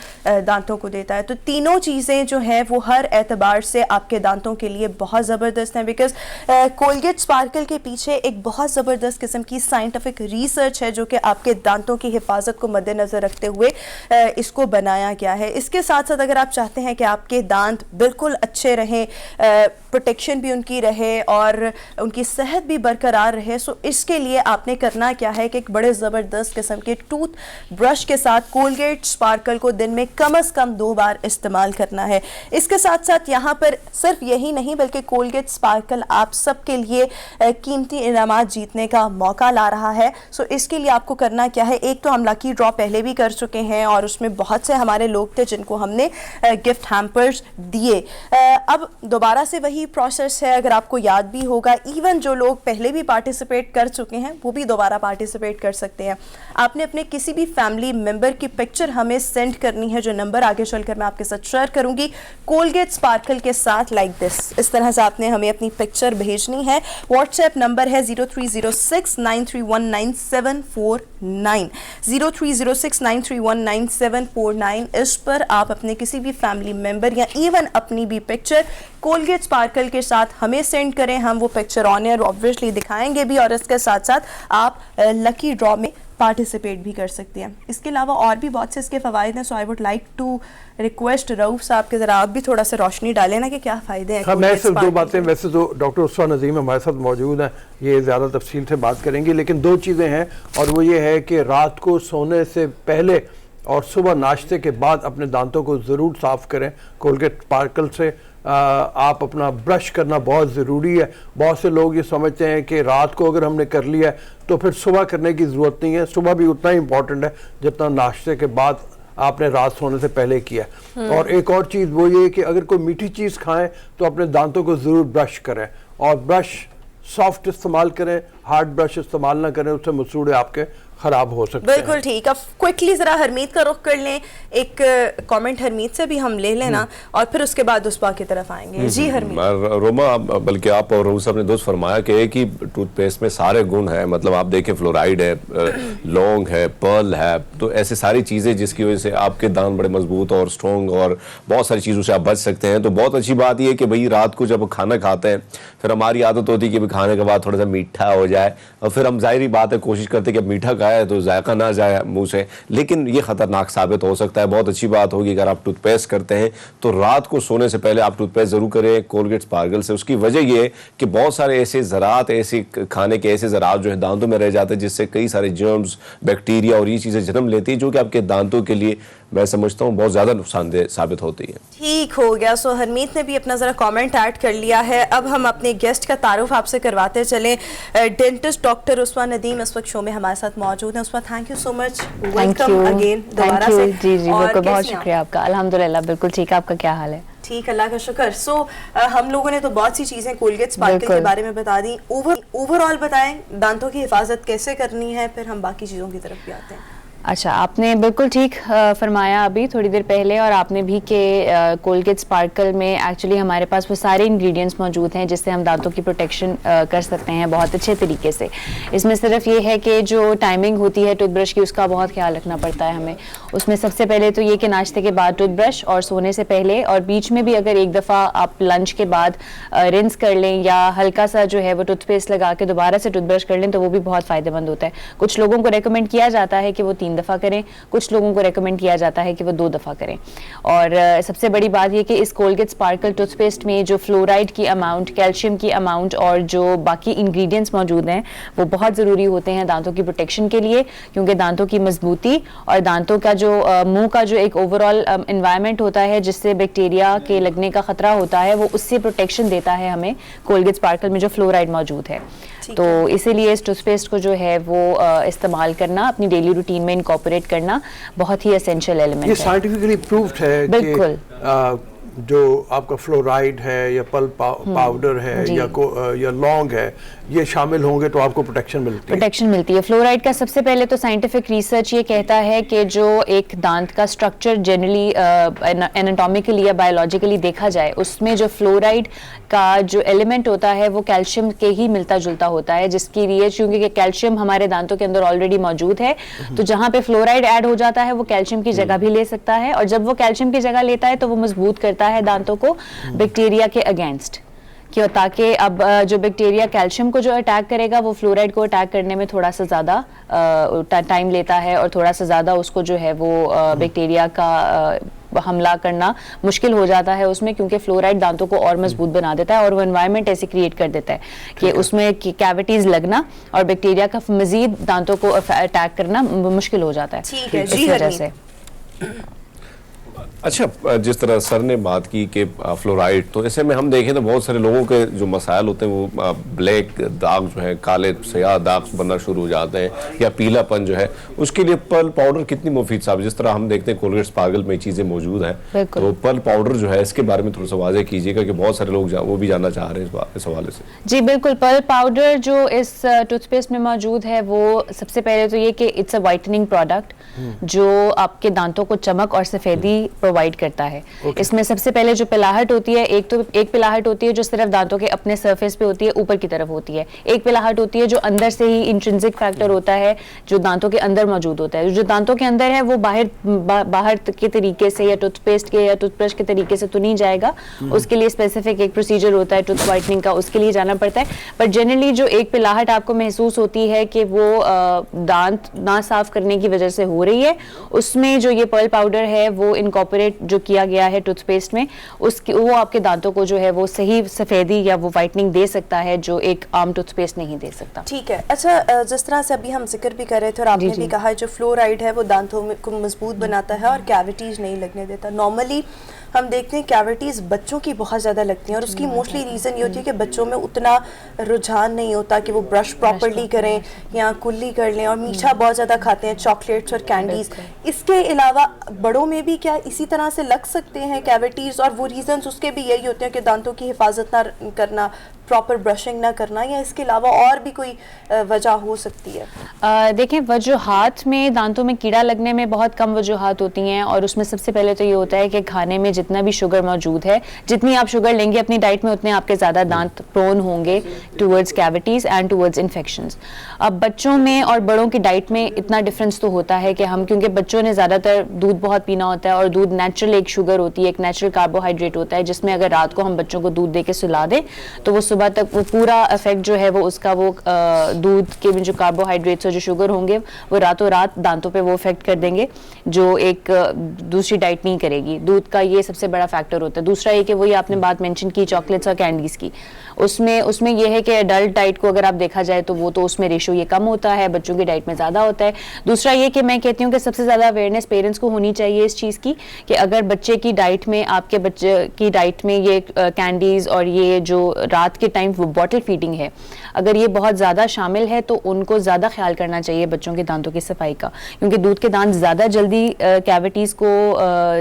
दांतों को देता है। तो तीनों चीज़ें जो हैं वो हर एतबार से आपके दांतों के लिए बहुत ज़बरदस्त हैं। बिकॉज कोलगेट स्पार्कल के पीछे एक बहुत ज़बरदस्त किस्म की साइंटिफिक रिसर्च है जो कि आपके दांतों की हिफाजत को मद्देनजर रखते हुए इसको बनाया गया है। इसके साथ साथ अगर आप चाहते हैं कि आपके दांत बिल्कुल अच्छे रहें, प्रोटेक्शन भी उनकी रहे और उनकी सेहत भी बरकरार रहे, सो इसके लिए आपने करना क्या है कि एक बड़े ज़बरदस्त किस्म के टूथ ब्रश के साथ कोलगेट स्पार्कल को दिन में कम से कम 2 बार इस्तेमाल करना है। इसके साथ साथ यहाँ पर सिर्फ यही नहीं बल्कि कोलगेट स्पार्कल आप सबके लिए कीमती इनामात जीतने का मौका ला रहा है। सो इसके लिए आपको करना क्या है, एक तो हम लकी ड्रॉ पहले भी कर चुके हैं और उसमें बहुत से हमारे लोग थे जिनको हमने गिफ्ट हैम्पर्स दिए। अब दोबारा से वही प्रोसेस है, अगर आपको याद भी होगा, इवन जो लोग पहले भी पार्टिसिपेट कर चुके हैं वो भी दोबारा पार्टिसिपेट कर सकते हैं। आपने अपने किसी भी फैमिली मेम्बर की पिक्चर हमें सेंड करनी है, जो नंबर आगे चलकर मैं आपके साथ शेयर करूंगी, कोलगेट स्पार्कल के साथ लाइक दिस, इस तरह से आपने हमें अपनी पिक्चर भेजनी है। व्हाट्सएप नंबर है 030693197949 030693197949। इस पर आप अपने किसी भी फैमिली मेंबर या इवन अपनी भी पिक्चर कोलगेट स्पार्कल के साथ हमें सेंड करें, हम वो पिक्चर ऑन एयर ऑब्वियसली दिखाएंगे भी और इसके साथ साथ आप लकी ड्रॉ में पार्टिसिपेट भी कर सकते हैं। इसके अलावा और भी बहुत से इसके फ़वाइद हैं, so I would like to request Rauf साहब के ज़रा आप भी थोड़ा सा रोशनी डालें ना कि क्या फ़ायदे हैं। हाँ, मैं सिर्फ 2 बातें, वैसे तो डॉक्टर उसवा नज़ीम हमारे साथ मौजूद हैं, ये ज़्यादा तफसील से बात करेंगी, लेकिन 2 चीज़ें हैं और वो ये है कि रात को सोने से पहले और सुबह नाश्ते के बाद अपने दांतों को ज़रूर साफ़ करें कोलगेट स्पार्कल से। आप अपना ब्रश करना बहुत ज़रूरी है। बहुत से लोग ये समझते हैं कि रात को अगर हमने कर लिया है तो फिर सुबह करने की ज़रूरत नहीं है। सुबह भी उतना ही इम्पॉर्टेंट है जितना नाश्ते के बाद आपने रात सोने से पहले किया। और एक और चीज़ वो ये कि अगर कोई मीठी चीज़ खाएं तो अपने दांतों को ज़रूर ब्रश करें और ब्रश सॉफ्ट इस्तेमाल करें, हार्ड ब्रश इस्तेमाल ना करें, उससे मसूड़े आपके खराब हो सकते हैं। बिल्कुल ठीक। अब क्विकली जरा हरमीत का रुख कर लें, एक कमेंट हरमीत से भी हम ले लेना और फिर उसके बाद उस्पा की तरफ आएंगे। जी हरमीत। रोमा, बल्कि आप और रूस ने दोस्त फरमाया कि एक ही टूथपेस्ट में सारे गुण हैं, मतलब आप देखें फ्लोराइड है, लौंग है, पर्ल है, तो ऐसे सारी चीजें जिसकी वजह से आपके दांत बड़े मजबूत और स्ट्रॉन्ग और बहुत सारी चीजों से आप बच सकते हैं। तो बहुत अच्छी बात यह है कि भाई रात को जब खाना खाते हैं फिर हमारी आदत होती है कि खाने के बाद थोड़ा सा मीठा हो जाए, और फिर हम जाहिर बात है कोशिश करते हैं कि मीठा खाए तो जायका ना जाए मुंह से, लेकिन ये खतरनाक साबित हो सकता है। बहुत अच्छी बात होगी अगर आप टूथपेस्ट करते हैं तो रात को सोने से पहले आप टूथपेस्ट जरूर करें कोलगेट स्पार्कल से। उसकी वजह यह है कि बहुत सारे ऐसे ज़रात, ऐसे खाने के ऐसे ज़रात जो है दांतों में रह जाते हैं जिससे कई सारे जर्म्स, बैक्टीरिया और ये चीज़ें जन्म लेती है जो कि आपके दांतों के लिए मैं समझता हूँ बहुत ज़्यादा नुकसानदेह साबित होती है। ठीक हो गया। सो हरमीत ने भी अपना ज़रा कमेंट ऐड कर लिया है। अब हम अपने गेस्ट का तारुफ आपसे करवाते चलें। डेंटिस्ट डॉक्टर उस्मा नदीम इस वक्त शो में हमारे साथ मौजूद हैं। Usma, thank you so much, welcome again दोबारा से। जी बिल्कुल, बहुत शुक्रिया आपका। अल्हम्दुलिल्लाह बिल्कुल ठीक है, आपका क्या हाल है? ठीक, अल्लाह का शुक्र। सो हम लोगों ने तो बहुत सी चीज़ें कोलगेट स्पार्कल के बारे में बता दी। ओवरऑल बताएं दांतों की हिफाजत कैसे करनी है, फिर हम बाकी चीज़ों की तरफ भी आते हैं। अच्छा, आपने बिल्कुल ठीक फरमाया अभी थोड़ी देर पहले, और आपने भी कि कोलगेट स्पार्कल में एक्चुअली हमारे पास वो सारे इंग्रेडिएंट्स मौजूद हैं जिससे हम दांतों की प्रोटेक्शन कर सकते हैं बहुत अच्छे तरीके से। इसमें सिर्फ ये है कि जो टाइमिंग होती है टूथब्रश की उसका बहुत ख्याल रखना पड़ता है हमें। उसमें सबसे पहले तो ये कि नाश्ते के बाद टूथब्रश और सोने से पहले, और बीच में भी अगर एक दफ़ा आप लंच के बाद रिंस कर लें या हल्का सा जो है वो टूथपेस्ट लगा के दोबारा से टूथब्रश कर लें तो वो भी बहुत फ़ायदेमंद होता है। कुछ लोगों को रेकमेंड किया जाता है कि वो 3 दफ़ा करें, कुछ लोगों को रेकमेंड किया जाता है कि वो 2 दफ़ा करें। और सबसे बड़ी बात ये कि इस कोलगेट स्पार्कल टूथपेस्ट में जो फ्लोराइड की अमाउंट, कैल्शियम की अमाउंट और जो बाकी इंग्रेडिएंट्स मौजूद हैं वो बहुत ज़रूरी होते हैं दांतों की प्रोटेक्शन के लिए, क्योंकि दांतों की मजबूती और दांतों का जो मुंह का जो एक ओवरऑल एनवायरनमेंट होता है जिससे बैक्टीरिया के लगने का खतरा होता है, वो उससे प्रोटेक्शन देता है हमें कोलगेट स्पार्कल में जो फ्लोराइड मौजूद है। तो इसीलिए इस टूथपेस्ट को जो है वो इस्तेमाल करना, अपनी डेली रूटीन में इनकॉर्पोरेट करना बहुत ही एसेंशियल एलिमेंट है। ये साइंटिफिकली प्रूव्ड है बिल्कुल कि जो आपका फ्लोराइड है या पल्प पाउडर है या लौंग है, ये शामिल होंगे तो आपको प्रोटेक्शन मिलती है। फ्लोराइड का सबसे पहले तो साइंटिफिक रिसर्च ये कहता है कि जो एक दांत का स्ट्रक्चर जनरली एनाटॉमिकली या बायोलॉजिकली देखा जाए उसमें जो फ्लोराइड का जो एलिमेंट होता है वो कैल्शियम के ही मिलता जुलता होता है, जिसकी लिए क्योंकि कैल्शियम हमारे दांतों के अंदर ऑलरेडी मौजूद है, तो जहाँ पे फ्लोराइड ऐड हो जाता है वो कैल्शियम की जगह भी ले सकता है, और जब वो कैल्शियम की जगह लेता है तो वो मजबूत करता है दांतों को बैक्टीरिया के अगेंस्ट, क्यों, ताकि अब जो बैक्टीरिया कैल्शियम को जो अटैक करेगा वो फ्लोराइड को अटैक करने में थोड़ा सा ज़्यादा टाइम लेता है और थोड़ा सा ज़्यादा उसको जो है वो बैक्टीरिया का हमला करना मुश्किल हो जाता है उसमें, क्योंकि फ्लोराइड दांतों को और मजबूत बना देता है और वो एनवायरनमेंट ऐसे क्रिएट कर देता है कि उसमें कैविटीज लगना और बैक्टीरिया का मजीद दांतों को अटैक करना मुश्किल हो जाता है इस वजह से। अच्छा, जिस तरह सर ने बात की कि फ्लोराइड, तो ऐसे में हम देखें तो बहुत सारे लोगों के जो मसाइल होते हैं वो ब्लैक दाग जो है, काले सयाह दाग बनना शुरू हो जाते हैं या पीलापन जो है, उसके लिए पर्ल पाउडर कितनी मुफीद साहब? जिस तरह हम देखते हैं कोलगेट स्पार्कल में चीज़ें मौजूद हैं, तो पर्ल पाउडर जो है इसके बारे में थोड़ा सा वाज़ेह कीजिएगा कि बहुत सारे लोग वो भी जानना चाह रहे हैं इस हवाले से। जी बिल्कुल, पर्ल पाउडर जो इस टूथपेस्ट में मौजूद है वो सबसे पहले तो ये कि इट्स अ वाइटनिंग प्रोडक्ट जो आपके दांतों को चमक और सफेदी प्रोवाइड करता है। इसमें सबसे पहले जो पिलाहट होती है, एक पिलाहट होती है जो सिर्फ दांतों के अपने सरफेस पे होती है, ऊपर की तरफ होती है। एक पिलाहट होती है जो अंदर से ही इंट्रिंसिक फैक्टर होता है जो दांतों के अंदर मौजूद होता है। जो दांतों के अंदर है वो बाहर के तरीके से या टूथपेस्ट के या टूथब्रश के तरीके से तो नहीं जाएगा, उसके लिए स्पेसिफिक एक प्रोसीजर होता है टूथ वाइटनिंग का, उसके लिए जाना पड़ता है। पर जनरली जो एक पिलाहट आपको महसूस होती है कि वो दांत ना साफ करने की वजह से हो रही है, उसमें जो ये पर्ल पाउडर है वो इनकॉर्पोरेट जो किया गया है टूथपेस्ट में, उसकी वो आपके दांतों को जो है वो सही सफेदी या वो वाइटनिंग दे सकता है जो एक आम टूथपेस्ट नहीं दे सकता। ठीक है। अच्छा, जिस तरह से अभी हम जिक्र भी कर रहे थे और आपने भी कहा जो फ्लोराइड है वो दांतों को मजबूत बनाता है और कैविटीज नहीं लगने देता। नॉर्मली हम देखते हैं कैविटीज़ बच्चों की बहुत ज़्यादा लगती हैं और उसकी मोस्टली रीज़न ये होती है कि बच्चों में उतना रुझान नहीं होता कि वो ब्रश प्रॉपर्ली करें या कुल्ली कर लें, और मीठा बहुत ज़्यादा खाते हैं, चॉकलेट्स और कैंडीज़। इसके अलावा बड़ों में भी क्या इसी तरह से लग सकते हैं कैविटीज़, और वो रीज़न्स उसके भी यही होते हैं कि दांतों की हिफाजत ना करना, प्रॉपर ब्रशिंग ना करना, या इसके अलावा और भी कोई वजह हो सकती है? देखें, वजूहात में दांतों में कीड़ा लगने में बहुत कम वजूहात होती हैं, और उसमें सबसे पहले तो ये होता है कि खाने में जितना भी शुगर मौजूद है, जितनी आप शुगर लेंगे अपनी डाइट में, उतने आपके ज़्यादा दांत प्रोन होंगे towards cavities and towards infections. अब बच्चों में और बड़ों की डाइट में इतना डिफरेंस तो होता है कि हम, क्योंकि बच्चों ने ज़्यादातर दूध बहुत पीना होता है, और दूध नेचुरल एक शुगर होती है, एक नेचुरल कार्बोहाइड्रेट होता है, जिसमें अगर रात को हम बच्चों को दूध दे के सुला दें तो वो सुबह तक वो पूरा इफेक्ट जो है वो उसका, वो दूध के में जो कार्बोहाइड्रेट्स और जो शुगर होंगे वो रातों रात दांतों पे वो इफेक्ट कर देंगे, जो एक दूसरी डाइट नहीं करेगी। दूध का ये सबसे बड़ा फैक्टर होता है। दूसरा ये कि वही आपने बात मेंशन की चॉकलेट्स और कैंडीज की, उसमें ये है कि एडल्ट डाइट को अगर आप देखा जाए तो वो तो उसमें रेशो ये कम होता है, बच्चों की डाइट में ज़्यादा होता है। दूसरा ये कि मैं कहती हूँ कि सबसे ज़्यादा अवेयरनेस पेरेंट्स को होनी चाहिए इस चीज़ की कि अगर बच्चे की डाइट में, आपके बच्चे की डाइट में ये कैंडीज़ और ये जो रात के टाइम बॉटल फीडिंग है, अगर ये बहुत ज़्यादा शामिल है तो उनको ज़्यादा ख्याल करना चाहिए बच्चों के दांतों की सफाई का, क्योंकि दूध के दांत ज़्यादा जल्दी कैविटीज़ को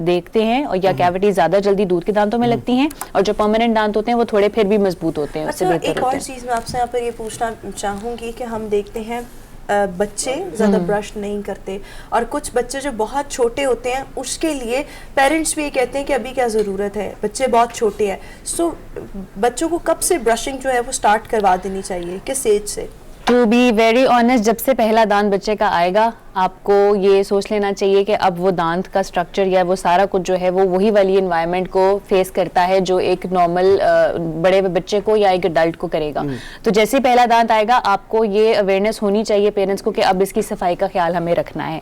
देखते हैं, और या कैविटीज़ ज़्यादा जल्दी दूध के दांतों में लगती हैं, और जो परमानेंट दांत होते हैं वो थोड़े फिर भी मजबूत होते हैं। अच्छा, एक और चीज़ मैं आपसे यहाँ पर ये पूछना चाहूँगी कि हम देखते हैं बच्चे ज़्यादा ब्रश नहीं करते, और कुछ बच्चे जो बहुत छोटे होते हैं उसके लिए पेरेंट्स भी ये कहते हैं कि अभी क्या ज़रूरत है, बच्चे बहुत छोटे हैं। सो बच्चों को कब से ब्रशिंग जो है वो स्टार्ट करवा देनी चाहिए, किस एज से? टू बी वेरी ऑनेस्ट, जब से पहला दांत बच्चे का आएगा आपको ये सोच लेना चाहिए कि अब वो दांत का स्ट्रक्चर या वो सारा कुछ जो है वो वही वाली एनवायरनमेंट को फेस करता है जो एक नॉर्मल बड़े बच्चे को या एक अडल्ट को करेगा। तो जैसे ही पहला दांत आएगा आपको ये अवेयरनेस होनी चाहिए पेरेंट्स को कि अब इसकी सफाई का ख्याल हमें रखना है,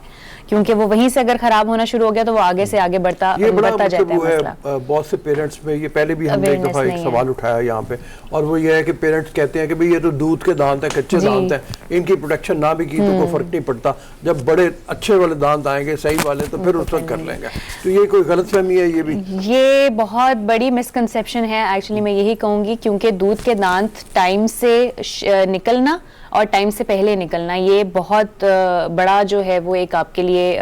क्योंकि वो वहीं से अगर खराब होना शुरू हो गया तो वो आगे से आगे बढ़ता जाता है मसला। बहुत से पेरेंट्स में ये पहले भी हमने एक दफा एक सवाल उठाया यहाँ पे, और वो ये है कि पेरेंट्स कहते हैं कि भाई ये तो दूध के दांत है, कच्चे दांत है, इनकी प्रोटेक्शन ना भी की तो कोई फर्क नहीं पड़ता, जब बड़े अच्छे वाले दांत आएंगे सही वाले तो फिर उस वक्त कर लेंगे। तो ये कोई गलतफहमी है? ये भी ये बहुत बड़ी मिसकंसेप्शन है एक्चुअली, मैं यही कहूँगी, क्योंकि दूध के दांत टाइम से निकलना और टाइम से पहले निकलना ये बहुत बड़ा जो है वो एक आपके लिए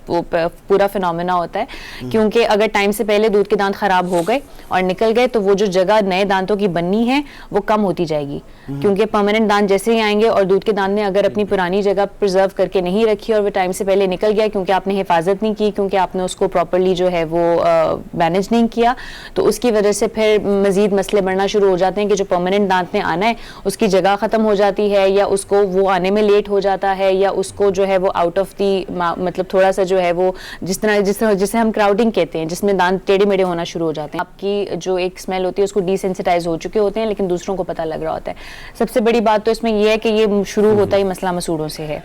वो पूरा फिनोमेना होता है, क्योंकि अगर टाइम से पहले दूध के दांत खराब हो गए और निकल गए तो वो जो जगह नए दांतों की बननी है वो कम होती जाएगी, क्योंकि परमानेंट दांत जैसे ही आएंगे और दूध के दांत ने अगर अपनी पुरानी जगह प्रिजर्व करके नहीं रखी और वो टाइम से पहले निकल गया क्योंकि आपने हिफाजत नहीं की, क्योंकि आपने उसको प्रॉपरली जो है वो मैनेज नहीं किया, तो उसकी वजह से फिर मजीद मसले बढ़ना शुरू हो जाते हैं कि जो परमानेंट दांत ने आना है उसकी जगह ख़त्म हो जाती है, या उसको वो आने में लेट हो जाता है, या उसको जो है वो आउट ऑफ दी मतलब थोड़ा सा जो है वो जिस तरह जिसे हम क्राउडिंग कहते हैं, जिसमें दांत टेढ़े मेढ़े होना शुरू हो जाते हैं। आपकी जो एक स्मेल होती है उसको डिसेंसिटाइज हो चुके होते हैं, लेकिन दूसरों को पता लग रहा होता है। सबसे बड़ी बात तो इसमें यह है कि ये शुरू होता ही मसला मसूड़ों से है।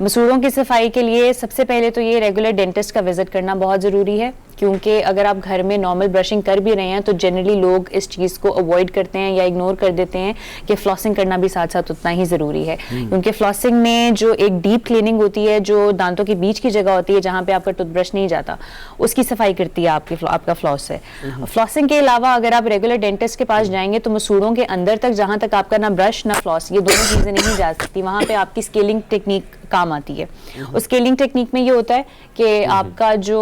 मसूड़ों की सफाई के लिए सबसे पहले तो ये रेगुलर डेंटिस्ट का विजिट करना बहुत ज़रूरी है, क्योंकि अगर आप घर में नॉर्मल ब्रशिंग कर भी रहे हैं तो जनरली लोग इस चीज़ को अवॉइड करते हैं या इग्नोर कर देते हैं कि फ्लॉसिंग करना भी साथ साथ उतना ही ज़रूरी है, क्योंकि फ्लॉसिंग में जो एक डीप क्लीनिंग होती है, जो दांतों के बीच की जगह होती है जहाँ पे आपका टूथब्रश नहीं जाता, उसकी सफाई करती है आपका फ्लॉस से। फ्लॉसिंग के अलावा अगर आप रेगुलर डेंटिस्ट के पास जाएंगे तो मसूड़ों के अंदर तक जहाँ तक आपका ना ब्रश ना फ्लॉस, ये दोनों चीज़ें नहीं जा सकती, वहाँ पे आपकी स्केलिंग टेक्निक काम आती है। उस स्केलिंग टेक्निक में ये होता है कि आपका जो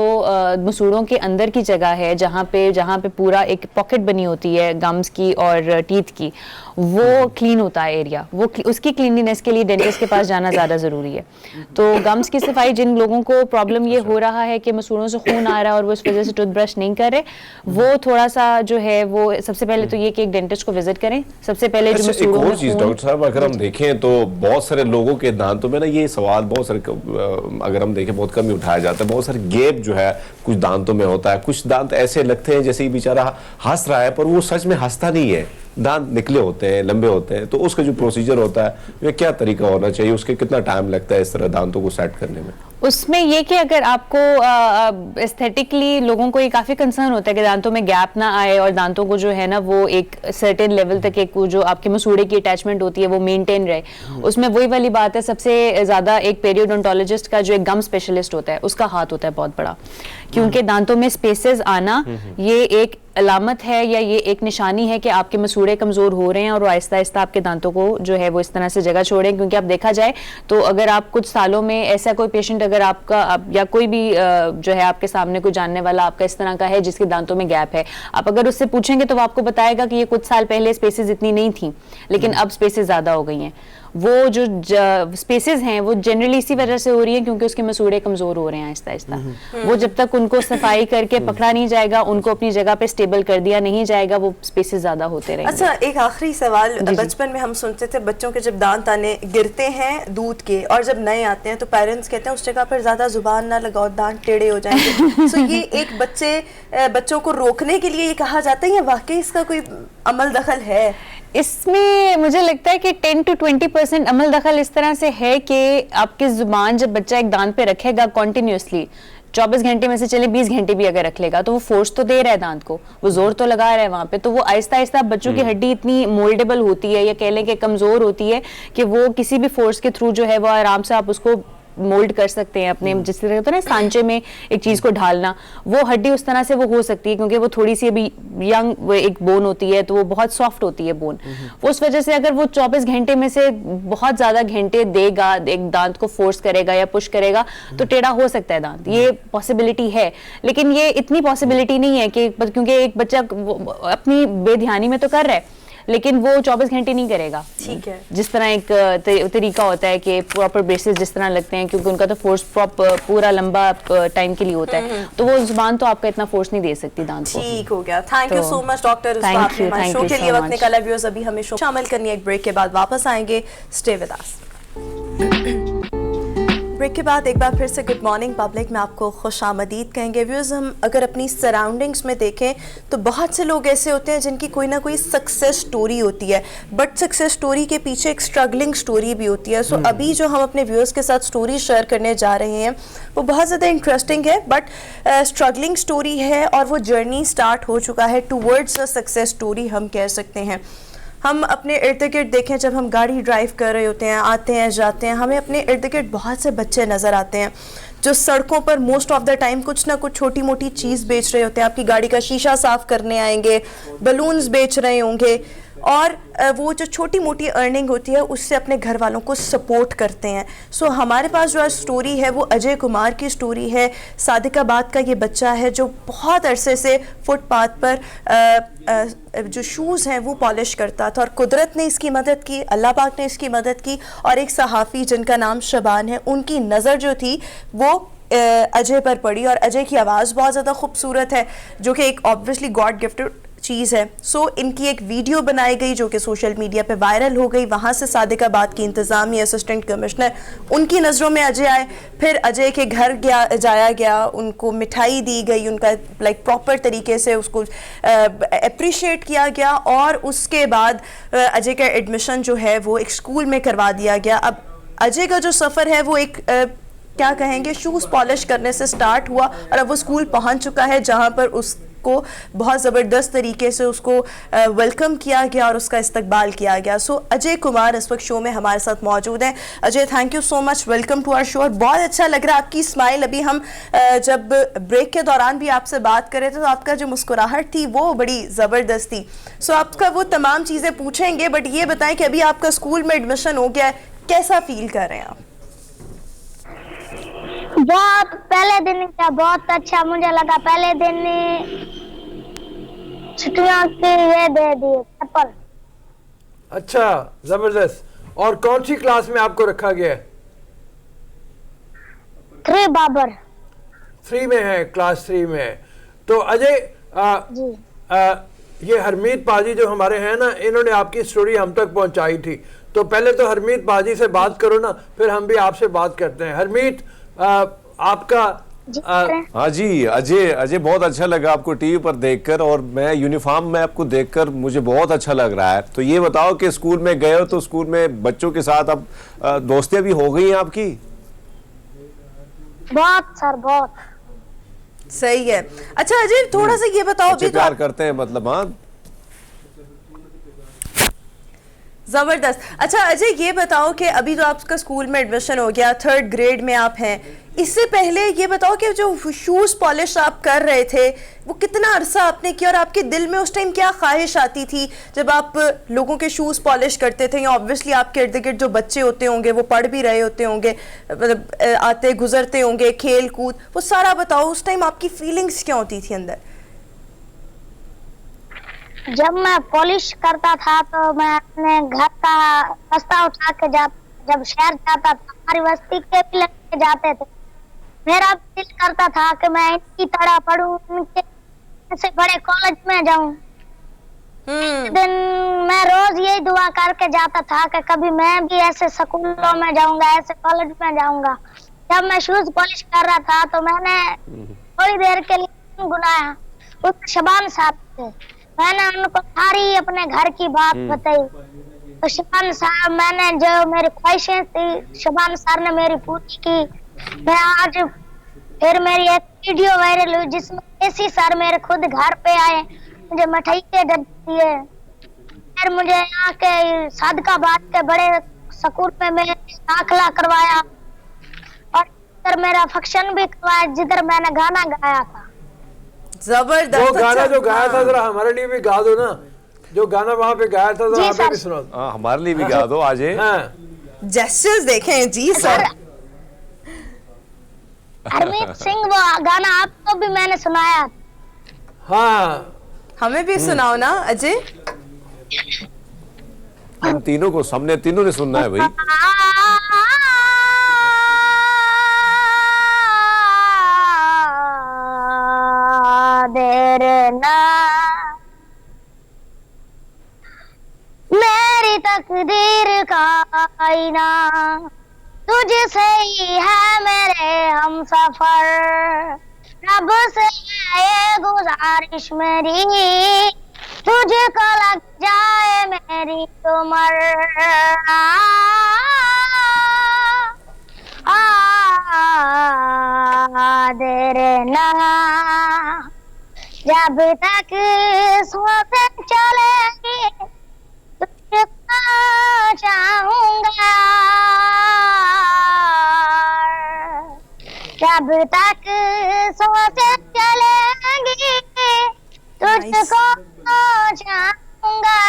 मसूड़ों के अंदर की जगह है जहाँ पे पूरा एक पॉकेट बनी होती है गम्स की और टीथ की, वो क्लीन होता है एरिया, वो उसकी क्लीनलीनेस के लिए डेंटिस्ट के पास जाना ज़्यादा ज़रूरी है। तो गम्स की सफाई, जिन लोगों को प्रॉब्लम ये हो रहा है कि मसूड़ों से खून आ रहा है और वो इस वजह से टूथब्रश नहीं कर रहे, वो थोड़ा सा जो है वो सबसे पहले तो ये कि एक डेंटिस्ट को विजिट करें सबसे पहले। जो एक और चीज डॉक्टर साहब, अगर हम देखें तो बहुत सारे लोगों के दांतों में ना ये सवाल बहुत सारे अगर हम देखें बहुत कम ही उठाया जाता है, बहुत सारे गैप जो है कुछ दांतों में होता है, कुछ दांत ऐसे लगते हैं जैसे ही बेचारा हंस रहा है पर वो सच में हंसता नहीं है, दांत निकले होते हैं, लंबे होते हैं। तो उसका जो प्रोसीजर होता है वो क्या तरीका होना चाहिए, उसके कितना टाइम लगता है इस तरह दांतों को सेट करने में? उसमें ये कि अगर आपको एस्थेटिकली लोगों को ये काफ़ी कंसर्न होता है कि दांतों में गैप ना आए और दांतों को जो है ना वो एक सर्टेन लेवल तक एक जो आपके मसूड़े की अटैचमेंट होती है वो मेंटेन रहे। उसमें वही वाली बात है, सबसे ज़्यादा एक पेरियोडोंटोलॉजिस्ट का जो एक गम स्पेशलिस्ट होता है उसका हाथ होता है बहुत बड़ा, क्योंकि दांतों में स्पेसेस आना ये एक अलामत है या ये एक निशानी है कि आपके मसूड़े कमज़ोर हो रहे हैं और वो आहिस्ता आहिस्ता आपके दांतों को जो है वो इस तरह से जगह छोड़ें। क्योंकि आप देखा जाए तो अगर आप कुछ सालों में ऐसा कोई पेशेंट अगर या कोई भी जो है आपके सामने कोई जानने वाला आपका इस तरह का है जिसके दांतों में गैप है, आप अगर उससे पूछेंगे तो वो आपको बताएगा कि ये कुछ साल पहले स्पेसेस इतनी नहीं थी लेकिन अब स्पेसेस ज़्यादा हो गई हैं। वो जो स्पेसेस हैं वो जनरली इसी वजह से हो रही है क्योंकि उसके मसूड़े कमज़ोर हो रहे हैं आहिस्ता आहिस्ता। वो जब तक उनको सफाई करके पकड़ा नहीं जाएगा, उनको अपनी जगह पे स्टेबल कर दिया नहीं जाएगा, वो स्पेसेस ज़्यादा होते रहेंगे। अच्छा, एक आखिरी सवाल, बचपन में हम सुनते थे बच्चों के जब दांत आने गिरते हैं दूध के और जब नए आते हैं तो पेरेंट्स कहते हैं उस जगह पर ज़्यादा जुबान ना लगाओ, दांत टेढ़े हो जाएंगे। सो ये एक बच्चों को रोकने के लिए ये कहा जाता है या वाकई इसका कोई अमल दखल है? इसमें मुझे लगता है कि 10 to 20% अमल दखल इस तरह से है कि आपकी जुबान जब बच्चा एक दांत पे रखेगा कंटिन्यूसली 24 घंटे में से चले 20 घंटे भी अगर रख लेगा तो वो फोर्स तो दे रहा है दांत को, वो जोर तो लगा रहा है वहां पे, तो वो आहिस्ता आहिस्ता बच्चों की हड्डी इतनी मोल्डेबल होती है या कह लें कि कमजोर होती है कि वो किसी भी फोर्स के थ्रू जो है वो आराम से आप उसको मोल्ड कर सकते हैं अपने, जिस तरह होता है ना सांचे में एक चीज को ढालना, वो हड्डी उस तरह से वो हो सकती है क्योंकि वो थोड़ी सी अभी यंग एक बोन होती है तो वो बहुत सॉफ्ट होती है बोन। उस वजह से अगर वो 24 घंटे में से बहुत ज्यादा घंटे देगा, एक दांत को फोर्स करेगा या पुश करेगा तो टेढ़ा हो सकता है दांत, ये पॉसिबिलिटी है। लेकिन ये इतनी पॉसिबिलिटी नहीं है कि क्योंकि एक बच्चा अपनी बेध्यानी में तो कर रहा है लेकिन वो 24 घंटे नहीं करेगा। ठीक है, जिस तरह एक तरीका होता है कि प्रॉपर ब्रेसेस जिस तरह लगते हैं क्योंकि उनका तो फोर्स प्रॉपर पूरा लंबा टाइम के लिए होता है, तो वो जुबान तो आपका इतना फोर्स नहीं दे सकती दांत को। ठीक हो गया। Thank you so much doctor, show के लिए वक्त निकाला। व्यूअर्स अभी हमें शो शामिल करनी है, एक ब्रेक के बाद वापस आएंगे, स्टे विद अस। ब्रेक के बाद एक बार फिर से गुड मॉर्निंग पब्लिक में आपको खुशामदीद कहेंगे। व्यूअर्स, हम अगर अपनी सराउंडिंग्स में देखें तो बहुत से लोग ऐसे होते हैं जिनकी कोई ना कोई सक्सेस स्टोरी होती है, बट सक्सेस स्टोरी के पीछे एक स्ट्रगलिंग स्टोरी भी होती है। सो अभी जो हम अपने व्यूअर्स के साथ स्टोरी शेयर करने जा रहे हैं वो बहुत ज़्यादा इंटरेस्टिंग है, बट स्ट्रगलिंग स्टोरी है और वो जर्नी स्टार्ट हो चुका है टूवर्ड्स अ सक्सेस स्टोरी हम कह सकते हैं। हम अपने इर्द गिर्द देखें, जब हम गाड़ी ड्राइव कर रहे होते हैं, आते हैं जाते हैं, हमें अपने इर्द गिर्द बहुत से बच्चे नज़र आते हैं जो सड़कों पर मोस्ट ऑफ द टाइम कुछ ना कुछ छोटी मोटी चीज़ बेच रहे होते हैं। आपकी गाड़ी का शीशा साफ करने आएंगे, बलून्स बेच रहे होंगे और वो जो छोटी मोटी अर्निंग होती है उससे अपने घर वालों को सपोर्ट करते हैं। सो हमारे पास जो आज स्टोरी है वो अजय कुमार की स्टोरी है। सादिकाबाद का ये बच्चा है जो बहुत अरसे से फुटपाथ पर जो शूज़ हैं वो पॉलिश करता था और कुदरत ने इसकी मदद की, अल्लाह पाक ने इसकी मदद की और एक सहाफ़ी जिनका नाम शबान है, उनकी नज़र जो थी वो अजय पर पड़ी और अजय की आवाज़ बहुत ज़्यादा खूबसूरत है जो कि एक ऑब्वियसली गॉड गिफ्टेड चीज़ है। सो इनकी एक वीडियो बनाई गई जो कि सोशल मीडिया पे वायरल हो गई। वहाँ से सादिकाबाद की इंतज़ामी असिस्टेंट कमिश्नर उनकी नज़रों में अजय आए, फिर अजय के घर जाया गया, उनको मिठाई दी गई, उनका लाइक प्रॉपर तरीके से उसको अप्रिशिएट किया गया और उसके बाद अजय का एडमिशन जो है वो एक स्कूल में करवा दिया गया। अब अजय का जो सफ़र है वो एक क्या कहेंगे शूज़ पॉलिश करने से स्टार्ट हुआ और अब वो स्कूल पहुँच चुका है जहाँ पर उसको बहुत ज़बरदस्त तरीके से उसको वेलकम किया गया और उसका इस्तकबाल किया गया। सो अजय कुमार इस वक्त शो में हमारे साथ मौजूद हैं। Ajay, thank you so much, welcome to our show. और बहुत अच्छा लग रहा है आपकी स्माइल। अभी हम जब ब्रेक के दौरान भी आपसे बात कर रहे थे तो आपका जो मुस्कुराहट थी वो बड़ी ज़बरदस्त थी। सो आपका वो तमाम चीज़ें पूछेंगे, बट ये बताएं कि अभी आपका स्कूल में एडमिशन हो गया है, कैसा फील कर रहे हैं आप? बहुत पहले दिन का बहुत अच्छा मुझे लगा। पहले दिन छुट्टियों के ये दे दिए चप्पल। अच्छा, जबरदस्त। और कौन सी क्लास में आपको रखा गया है? 3 बाबर 3 में है, क्लास 3 में है। तो अजय ये हरमीत पाजी जो हमारे हैं ना, इन्होंने आपकी स्टोरी हम तक पहुंचाई थी, तो पहले तो हरमीत पाजी से बात करो ना, फिर हम भी आपसे बात करते हैं। हरमीत, आपका हाँ जी अजय, बहुत अच्छा लगा आपको टीवी पर देखकर और मैं यूनिफॉर्म में आपको देखकर मुझे बहुत अच्छा लग रहा है। तो ये बताओ कि स्कूल में गए हो तो स्कूल में बच्चों के साथ अब दोस्तियां भी हो गई हैं आपकी? बहुत सर, बहुत सही है। अच्छा अजय, थोड़ा सा ये बताओ, प्यार करते हैं मतलब? हाँ जबरदस्त। अच्छा अजय, ये बताओ कि अभी तो आपका स्कूल में एडमिशन हो गया, 3rd ग्रेड में आप हैं, इससे पहले ये बताओ कि जो शूज पॉलिश आप कर रहे थे वो कितना अरसा आपने किया, और आपके दिल में उस टाइम क्या ख्वाहिश आती थी जब आप लोगों के शूज पॉलिश करते थे? या ऑब्वियसली आपके इर्द गिर्द जो बच्चे होते होंगे वो पढ़ भी रहे होते होंगे, मतलब आते गुजरते होंगे, खेल कूद, वो सारा बताओ उस टाइम आपकी फीलिंग्स क्या होती थी अंदर? जब मैं पॉलिश करता था तो मैं अपने घर का रास्ता उठा के जब शहर जाता था, हमारी बस्ती के भी लड़के जाते थे, मेरा भी दिल करता था कि मैं इनकी तरह पढूं, इनके ऐसे बड़े कॉलेज में जाऊं। दिन मैं रोज यही दुआ करके जाता था कि कभी मैं भी ऐसे स्कूलों में जाऊंगा, ऐसे कॉलेज में जाऊंगा। जब मैं शूज पॉलिश कर रहा था तो मैंने थोड़ी देर के लिए गुनगुनाया, उस शबान साहब थे, मैंने उनको सारी अपने घर की बात बताई। तो शबान साहब, मैंने जो मेरी ख्वाहिशें थी शबान सर ने मेरी पूरी की। मैं आज फिर मेरी एक वीडियो वायरल हुई जिसमें एसी सर मेरे खुद घर पे आए, मुझे मिठाई के डब्बे दिए, फिर मुझे यहाँ के सादकाबाद के बड़े स्कूल में मैंने दाखिला करवाया और इधर मेरा फंक्शन भी करवाया जिधर मैंने गाना गाया था। जबरदस्त। वो गाना जो गाया था जरा हमारे लिए भी गा दो ना, जो गाना वहाँ पे गाया था जरा हमें भी सुना दो। हाँ, हमारे लिए भी गा दो आज। हाँ जेस्चर्स देखें जी सर। हरमीत सिंह वो गाना आपको भी मैंने सुनाया। हाँ, हमें भी सुनाओ ना अजय। हम तीनों को, हमने तीनों ने सुनना है भाई। मेरी तकदीर का आईना तुझसे ही है मेरे हम सफर, रब से ये गुजारिश मेरी तुझको लग जाए मेरी उम्र। देर ना जब तक सोते चलेगी तुझको चाहूंगा, जब तक सोते चलेगी तुझको चाहूंगा,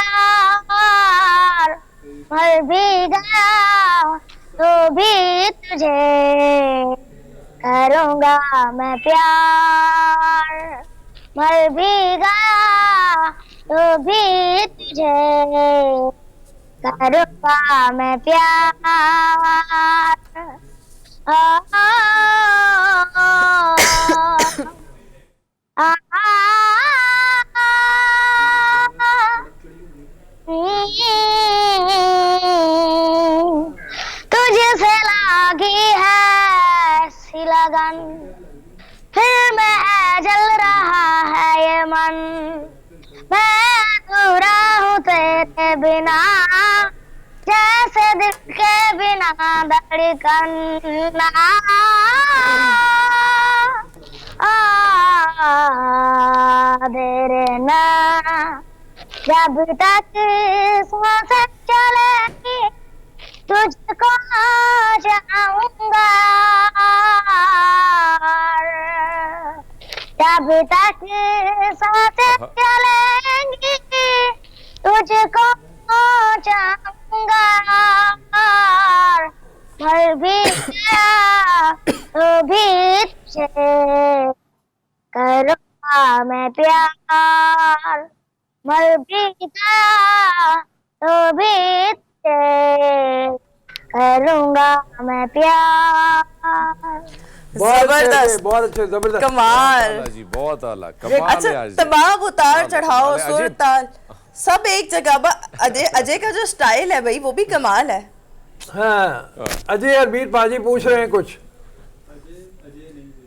मर भी गया तो भी तुझे करूंगा मैं प्यार, मर भी गया तो भी तुझे करूंगा मैं प्यार। तुझसे लागी है सी लगन, फिर मैं जल रहा है ये मन, मैं अधूरा हूँ तेरे बिना, जैसे दिल के बिना धड़कन। देर ना जब तक सांसें चलेगी तुझको चाहूंगा, जब तक सांसें चलेंगी तुझको चाहूंगा, मर भी गया तो भी तुझे करूंगा मैं प्यार, मर भी गया तो भी तुझे करूंगा मैं प्यार। जबरदस्त, बहुत अच्छे, जबरदस्त, कमाल जी, बहुत आला, कमाल है अच्छा आज। तमाम उतार चढ़ाव, अजय- सुर ताल सब एक जगह। अजय का जो स्टाइल है भाई वो भी कमाल है। हाँ, अजय हरमीत पाजी पूछ रहे हैं कुछ।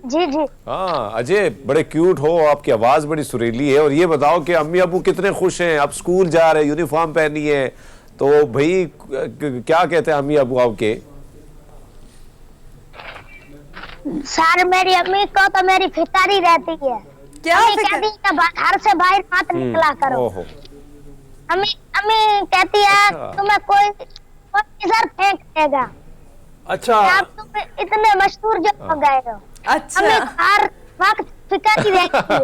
जी जी हाँ अजय, बड़े क्यूट हो, आपकी आवाज बड़ी सुरीली है। और ये बताओ कि अम्मी अबू कितने खुश हैं, आप स्कूल जा रहे हैं, यूनिफॉर्म पहनी है, तो भाई क्या कहते हैं अम्मी अबू आपके? सर मेरी अम्मी को तो मेरी फिक्र ही रहती है, क्या अम्मी फिक्र? कहती है कि घर से बाहर मत निकला करो। ओहो, अम्मी अम्मी कहती है अच्छा। तुम्हें कोई किधर फेंक देगा, अच्छा आप तुम इतने मशहूर जो हो गए हो। अच्छा हमें हर वक्त फिक्र ही रहती है।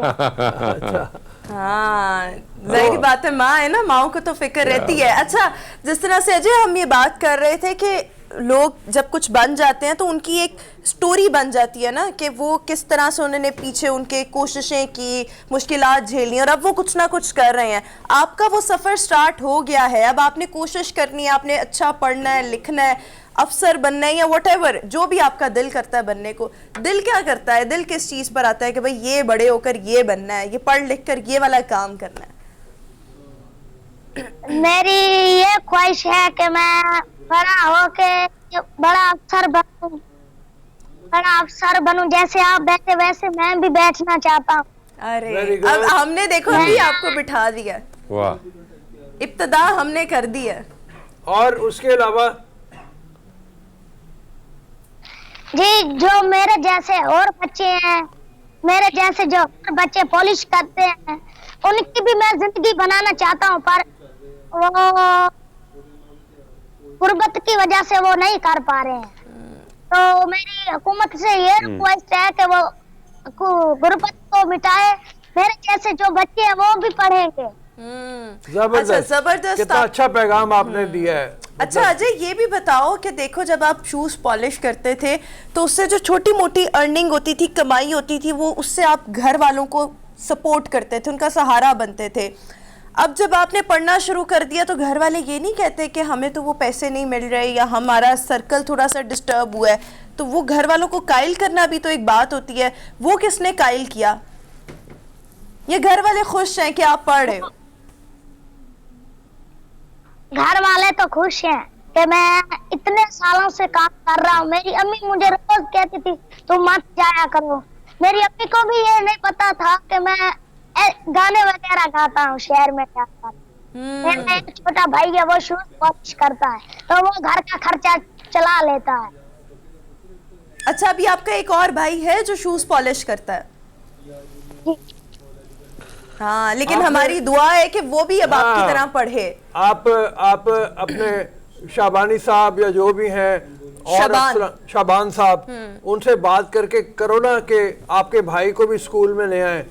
हाँ जाहिर बात है, माँ है ना, माओ को तो फिक्र रहती है। अच्छा, जिस तरह से अजय हम ये बात कर रहे थे कि लोग जब कुछ बन जाते हैं तो उनकी एक स्टोरी बन जाती है ना, कि वो किस तरह से उन्होंने पीछे उनके कोशिशें की, मुश्किलात झेली और अब वो कुछ ना कुछ कर रहे हैं। आपका वो सफ़र स्टार्ट हो गया है, अब आपने कोशिश करनी है, आपने अच्छा पढ़ना है, लिखना है, अफसर बनना है या व्हाटएवर जो भी आपका दिल करता है बनने को। दिल क्या करता है, दिल किस चीज़ पर आता है कि भाई ये बड़े होकर ये बनना है, ये पढ़ लिख कर ये वाला काम करना है? मेरी ये ख्वाहिश है कि मैं बड़ा होके बड़ा अफसर बनूं, जैसे आप बैठे वैसे मैं भी बैठना चाहता हूँ। अरे Very good. अब हमने देखो अभी आपको बिठा दिया, वाह, इब्तदा हमने कर दी है। और उसके अलावा जी, जो मेरे जैसे और बच्चे हैं, मेरे जैसे जो और बच्चे पॉलिश करते हैं, उनकी भी मैं जिंदगी बनाना चाहता हूँ, पर वो गुर्बत की वजह से वो नहीं कर पा रहे हैं। तो मेरी हुकूमत से ये रिक्वेस्ट है कि वो गुर्बत को मिटाए, मेरे जैसे जो बच्चे हैं वो भी पढ़ेंगे। अच्छा, जबरदस्त। कितना अच्छा पैगाम आपने दिया है। अच्छा अजय, ये भी बताओ कि देखो जब आप शूज पॉलिश करते थे तो उससे जो छोटी मोटी अर्निंग होती थी, कमाई होती थी, वो उससे आप घर वालों को सपोर्ट करते थे, उनका सहारा बनते थे। अब जब आपने पढ़ना शुरू कर दिया तो घर वाले ये नहीं कहते कि हमें तो वो पैसे नहीं मिल रहे या हमारा सर्कल थोड़ा सा डिस्टर्ब हुआ है, तो वो घर वालों को कायल करना भी तो एक बात होती है, वो किसने कायल किया? ये घर वाले खुश हैं कि आप पढ़ रहे हो? घर वाले तो खुश हैं कि मैं इतने सालों से काम कर रहा हूँ। मेरी अम्मी मुझे रोज कहती थी तुम मत जाया करो। मेरी अम्मी को भी ये नहीं पता था कि मैं गाने वगैरह गाता हूँ शहर में जाकर। मेरा एक छोटा भाई है, वो शूज पॉलिश करता है, तो वो घर का खर्चा चला लेता है। अच्छा, अभी आपका एक और भाई है जो शूज पॉलिश करता है? हाँ, लेकिन हमारी दुआ है कि वो भी अब आपकी तरह पढ़े। आप अपने शाबानी साहब या जो भी हैं और शाबान साहब, उनसे बात करके करो ना कि आपके भाई को भी स्कूल में ले आए।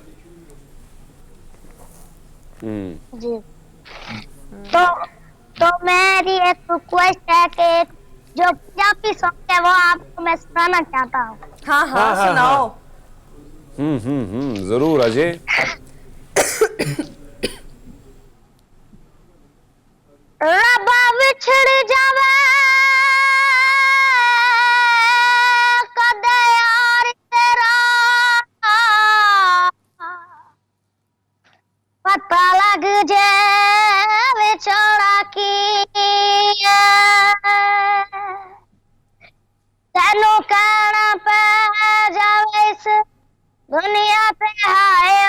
जी, तो मेरी एक रिक्वेस्ट है कि जो पंजाबी सॉन्ग है वो आपको मैं सुनाना चाहता हूँ। हाँ हाँ, सुनाओ। जरूर अजय। रबा विछड़ जावे कदे यार तेरा, पता लग जावे छोड़ा की तेनू कहना पै जावे इस दुनिया पे हाय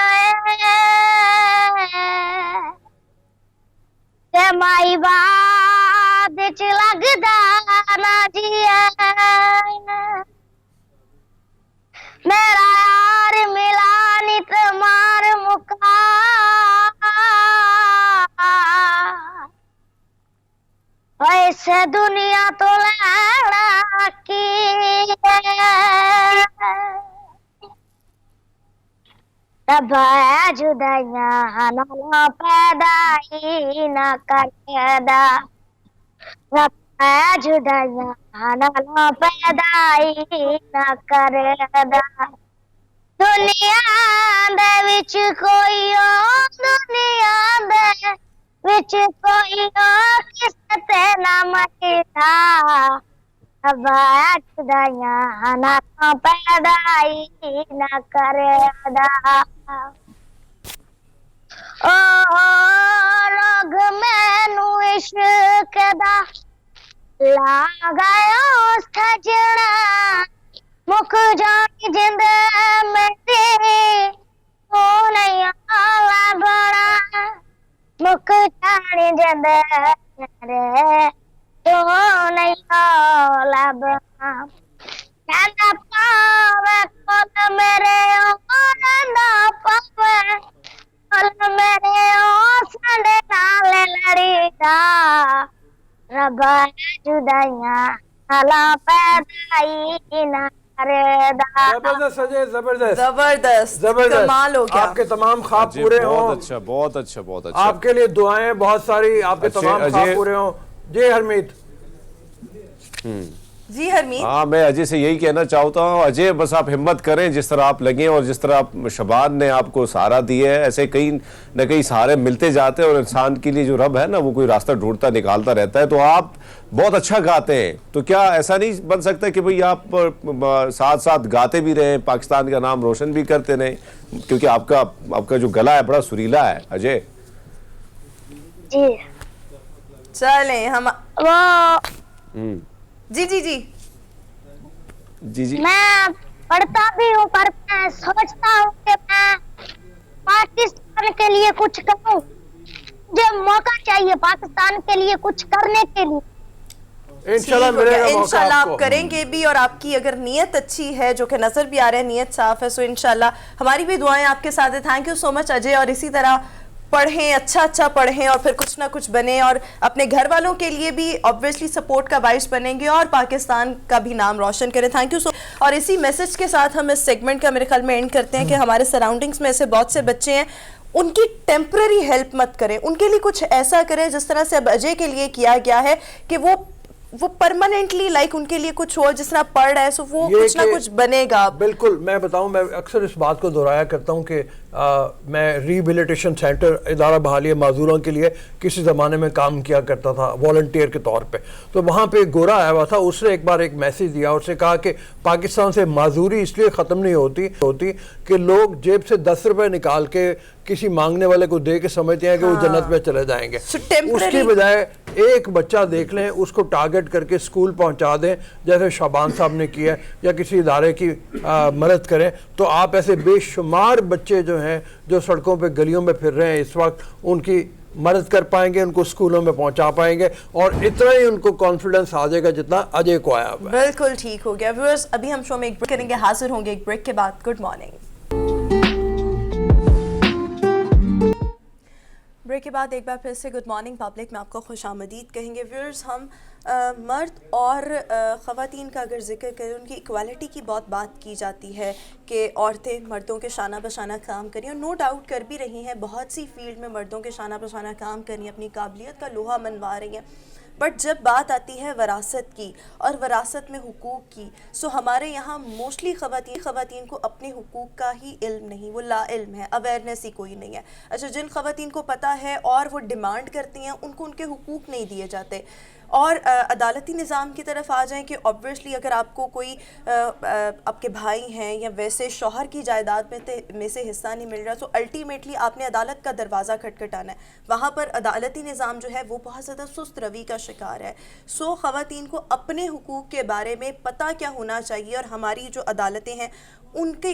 ते माई बात च लगदा ना जिया, मेरा यार मिला नित मार मुका, ऐसे दुनिया तो लैना की रब्बा जुदाइयां ना पैदा ही ना करदा, रब्बा जुदाइयां ना पैदा ही ना करदा। दुनिया दे विच कोई ओ, दुनिया दे विच कोई ओ किसते ना मरदा, रब्बा जुदाइयां ना पैदा ही ना करदा। ओ रोग मैनू इश्क दा लगायो सजना, मुख जानी जिंद मेरी तू नहीं लभना, मुख जानी जिंद मेरे तू नहीं लभना। कहना पावे कोल मेरे ओ, कहना पावे कोल मेरे ओ, संडे ना नाल लड़ीदा रब्बा जुदाइयां हला पैदाई ना करेदा। जबरदस्त अजय, जबरदस्त जबरदस्त जबरदस्त, कमाल हो गया। आपके तमाम ख्वाब अजय, पूरे हों। बहुत अच्छा, बहुत अच्छा, बहुत अच्छा। आपके लिए दुआएं बहुत सारी, आपके अजय, तमाम ख्वाब अजय। पूरे हों। जी हरमीत। जी हरमीत, हाँ, मैं अजय से यही कहना चाहता हूँ, अजय बस आप हिम्मत करें, जिस तरह आप लगे और जिस तरह आप शबान ने आपको सहारा दिया है, ऐसे कहीं न कहीं सहारे मिलते जाते हैं और इंसान के लिए जो रब है ना, वो कोई रास्ता ढूंढता निकालता रहता है। तो आप बहुत अच्छा गाते हैं, तो क्या ऐसा नहीं बन सकता कि भाई आप साथ साथ गाते भी रहें, पाकिस्तान का नाम रोशन भी करते रहें, क्योंकि आपका जो गला है बड़ा सुरीला है अजय। जी चलें हम वो जी जी जी जी जी। मैं पढ़ता भी हूँ, पर मैं सोचता हूँ कि मैं पाकिस्तान के लिए कुछ करूँ। मुझे मौका चाहिए पाकिस्तान के लिए कुछ करने के लिए। इंशाल्लाह मिलेगा मौका इंशाल्लाह आप आपको। करेंगे भी, और आपकी अगर नीयत अच्छी है, जो कि नजर भी आ रहा है नीयत साफ है, सो इंशाल्लाह हमारी भी दुआएं आपके साथ है। Thank you so much Ajay, और इसी तरह पढ़ें, अच्छा पढ़ें और फिर कुछ ना कुछ बने, और अपने घर वालों के लिए भी ऑब्वियसली सपोर्ट का बाइस बनेंगे और पाकिस्तान का भी नाम रोशन करें। थैंक यू सो। और इसी मैसेज के साथ हम इस सेगमेंट का मेरे ख्याल में एंड करते हैं कि हमारे सराउंडिंग्स में ऐसे बहुत से बच्चे हैं, उनकी टेम्पररी हेल्प मत करें, उनके लिए कुछ ऐसा करें जिस तरह से अब अजय के लिए किया गया है कि वो परमानेंटली लाइक उनके लिए कुछ हो, जिस तरह पढ़ रहा है सो वो कुछ ना कुछ बनेगा। बिल्कुल, मैं बताऊं, मैं अक्सर इस बात को दोहराया करता हूं कि मैं रिहेबिलिटेशन सेंटर इदारा बहालिया माजूरों के लिए किसी ज़माने में काम किया करता था वॉलंटियर के तौर पे। तो वहाँ पे गोरा आया हुआ था, उसने एक बार एक मैसेज दिया, उसने कहा कि पाकिस्तान से माजूरी इसलिए ख़त्म नहीं होती कि लोग जेब से 10 रुपए निकाल के किसी मांगने वाले को दे के समझते हैं कि वो जन्नत में चले जाएंगे। उसकी बजाय एक बच्चा देख लें, उसको टारगेट करके स्कूल पहुंचा दें, जैसे शाबान साहब ने किया, या किसी इदारे की मदद करें, तो आप ऐसे बेशुमार बच्चे जो हैं जो सड़कों पे गलियों में फिर रहे हैं इस वक्त, उनकी मदद कर पाएंगे, उनको स्कूलों में पहुंचा पाएंगे, और इतना ही उनको कॉन्फिडेंस आ जाएगा जितना अजय को आया हुआ है। बिल्कुल ठीक हो गया। व्यूअर्स, अभी हम शो में एक ब्रेक करेंगे, हाजिर होंगे एक ब्रेक के बाद। Good morning. ब्रेक के बाद एक बार फिर से गुड मॉर्निंग पब्लिक में आपको खुशामदीद कहेंगे। व्यूअर्स, हम मर्द और ख़वातीन का अगर जिक्र करें, उनकी इक्वालिटी की बहुत बात की जाती है कि औरतें मर्दों के शाना बशाना काम करें, और नो डाउट कर भी रही हैं, बहुत सी फील्ड में मर्दों के शाना बशाना काम करें, अपनी काबिलियत का लोहा मनवा रही हैं। बट जब बात आती है वरासत की और वरासत में हुकूक की, सो हमारे यहाँ मोस्टली ख़वातीन को अपने हुकूक का ही इल्म नहीं, वो ला इल्म है, अवेयरनेस ही कोई नहीं है। अच्छा, जिन ख़वातीन को पता है और वो डिमांड करती हैं, उनको उनके हुकूक नहीं दिए जाते। और अदालती निज़ाम की तरफ आ जाएं कि ऑब्वियसली अगर आपको कोई आपके भाई हैं या वैसे शौहर की जायदाद में से हिस्सा नहीं मिल रहा, तो अल्टीमेटली आपने अदालत का दरवाज़ा खटखटाना है। वहाँ पर अदालती निज़ाम जो है वो बहुत ज़्यादा सुस्त रवि का शिकार है। सो ख़वातीन को अपने हुकूक के बारे में पता क्या होना चाहिए, और हमारी जो अदालतें हैं उनके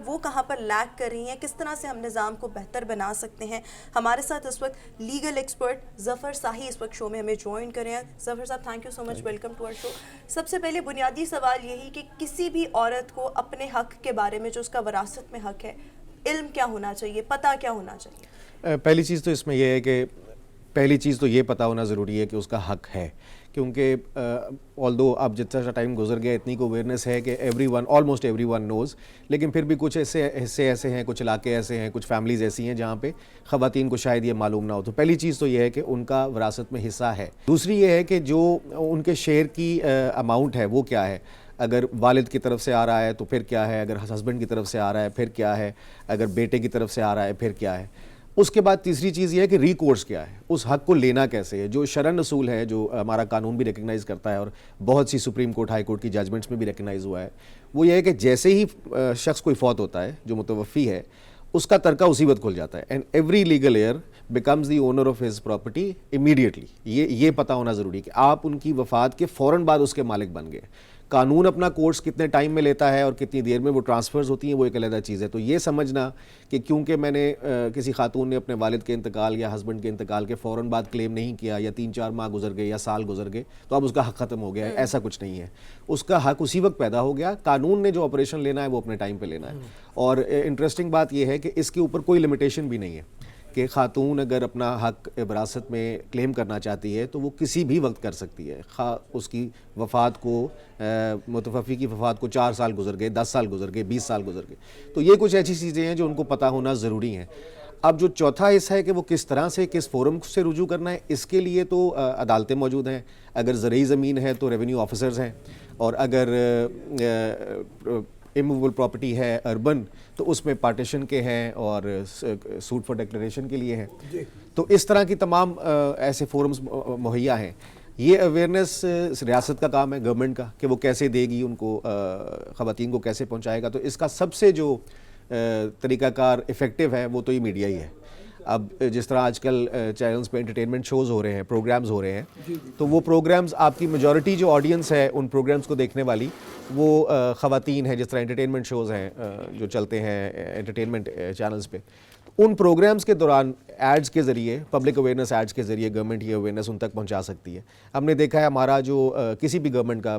वो कहाँ पर लैक कर रही हैं, किस तरह से हम निज़ाम को बेहतर बना सकते हैं। हमारे साथ इस वक्त लीगल एक्सपर्ट ज़फ़र शाही इस वक्त शो में हमें ज्वाइन करें हैं। ज़फ़र साहब, thank you so much, welcome to our show. सबसे पहले बुनियादी सवाल यही कि किसी भी औरत को अपने हक़ के बारे में, जो उसका वरासत में हक़ है, इल्म क्या होना चाहिए, पता क्या होना चाहिए? पहली चीज़ तो इसमें यह है कि पहली चीज़ तो ये पता होना ज़रूरी है कि उसका हक़ है, क्योंकि ऑल्दो अब जितना टाइम गुजर गया इतनी को अवेयरनेस है कि ऑलमोस्ट एवरीवन नोज़, लेकिन फिर भी कुछ हिस्से ऐसे हैं, कुछ इलाके ऐसे हैं, कुछ फैमिलीज़ ऐसी हैं जहाँ पे ख़वातीन को शायद ये मालूम ना हो। तो पहली चीज़ तो ये है कि उनका विरासत में हिस्सा है। दूसरी ये है कि जो उनके शेयर की अमाउंट है वो क्या है, अगर वालिद की तरफ से आ रहा है तो फिर क्या है, अगर हस्बैंड की तरफ से आ रहा है फिर क्या है, अगर बेटे की तरफ से आ रहा है फिर क्या है। उसके बाद तीसरी चीज़ ये है कि रिकोर्स क्या है, उस हक़ को लेना कैसे है, जो शरन असूल है, जो हमारा कानून भी रिकग्नाइज़ करता है और बहुत सी सुप्रीम कोर्ट हाई कोर्ट की जजमेंट्स में भी रिकग्नाइज़ हुआ है, वो ये है कि जैसे ही शख्स कोई फौत होता है जो मुतवफ़ी है, उसका तरका उसी वक्त खुल जाता है, and every legal heir becomes the owner of his property immediately. ये पता होना ज़रूरी है कि आप उनकी वफ़ात के फ़ौरन बाद उसके मालिक बन गए। कानून अपना कोर्स कितने टाइम में लेता है और कितनी देर में वो ट्रांसफ़र्स होती हैं, वो एक अलग चीज़ है। तो ये समझना कि क्योंकि मैंने किसी खातून ने अपने वालिद के इंतकाल या हस्बैंड के इंतकाल के फ़ौरन बाद क्लेम नहीं किया, या 3-4 माह गुजर गए या साल गुजर गए, तो अब उसका हक़ ख़त्म हो गया है, ऐसा कुछ नहीं है। उसका हक़ उसी वक्त पैदा हो गया। कानून ने जो ऑपरेशन लेना है वो अपने टाइम पर लेना है। और इंटरेस्टिंग बात यह है कि इसके ऊपर कोई लिमिटेशन भी नहीं है कि खातून अगर अपना हक विरासत में क्लेम करना चाहती है तो वो किसी भी वक्त कर सकती है, खा उसकी वफ़ात को मुतवफ़ी की वफ़ात को 4 साल गुजर गए, 10 साल गुजर गए, 20 साल गुजर गए। तो ये कुछ ऐसी चीज़ें हैं जो उनको पता होना ज़रूरी हैं। अब जो चौथा हिस्सा है कि वो किस तरह से, किस फोरम से रुजू करना है, इसके लिए तो अदालतें मौजूद हैं। अगर ज़रई ज़मीन है तो रेवेन्यू ऑफिसर्स हैं, और अगर इमूवेबल प्रॉपर्टी है अर्बन तो उसमें पार्टीशन के हैं और सूट फॉर डिक्लेरेशन के लिए हैं। तो इस तरह की तमाम ऐसे फोरम्स मुहैया हैं। ये अवेयरनेस रियासत का काम है, गवर्नमेंट का, कि वो कैसे देगी उनको, ख़वातीन को कैसे पहुंचाएगा। तो इसका सबसे जो तरीक़ाकार इफ़ेक्टिव है वो तो ये मीडिया ही है। अब जिस तरह आजकल चैनल्स पे एंटरटेनमेंट शोज़ हो रहे हैं, प्रोग्राम्स हो रहे हैं, तो वो प्रोग्राम्स, आपकी मेजॉरिटी जो ऑडियंस है उन प्रोग्राम्स को देखने वाली वो ख़वातीन है। जिस तरह एंटरटेनमेंट शोज़ हैं जो चलते हैं एंटरटेनमेंट चैनल्स पे, उन प्रोग्राम्स के दौरान एड्स के ज़रिए, पब्लिक अवेयरनेस एड्स के ज़रिए गवर्नमेंट ये अवेयरनेस उन तक पहुंचा सकती है। हमने देखा है हमारा जो किसी भी गवर्नमेंट का,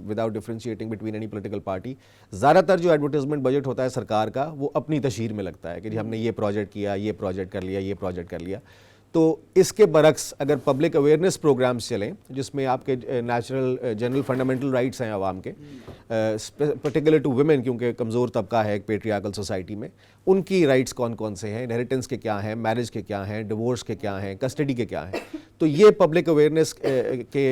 without differentiating between any political party, ज़्यादातर जो एडवर्टाइजमेंट बजट होता है सरकार का वो अपनी तशहीर में लगता है कि जी हमने ये प्रोजेक्ट किया, ये प्रोजेक्ट कर लिया, ये प्रोजेक्ट कर लिया। तो इसके बरक्स अगर पब्लिक अवेयरनेस प्रोग्राम्स चलें जिसमें आपके नेचुरल जनरल फंडामेंटल राइट्स हैं आवाम के, पर्टिकुलर टू वुमेन, क्योंकि कमज़ोर तबका है एक पेट्रियार्कल सोसाइटी में, उनकी राइट्स कौन कौन से हैं, इनहेरिटेंस के क्या हैं, मैरिज के क्या हैं, डिवोर्स के क्या हैं, कस्टडी के क्या हैं, तो ये पब्लिक अवेयरनेस के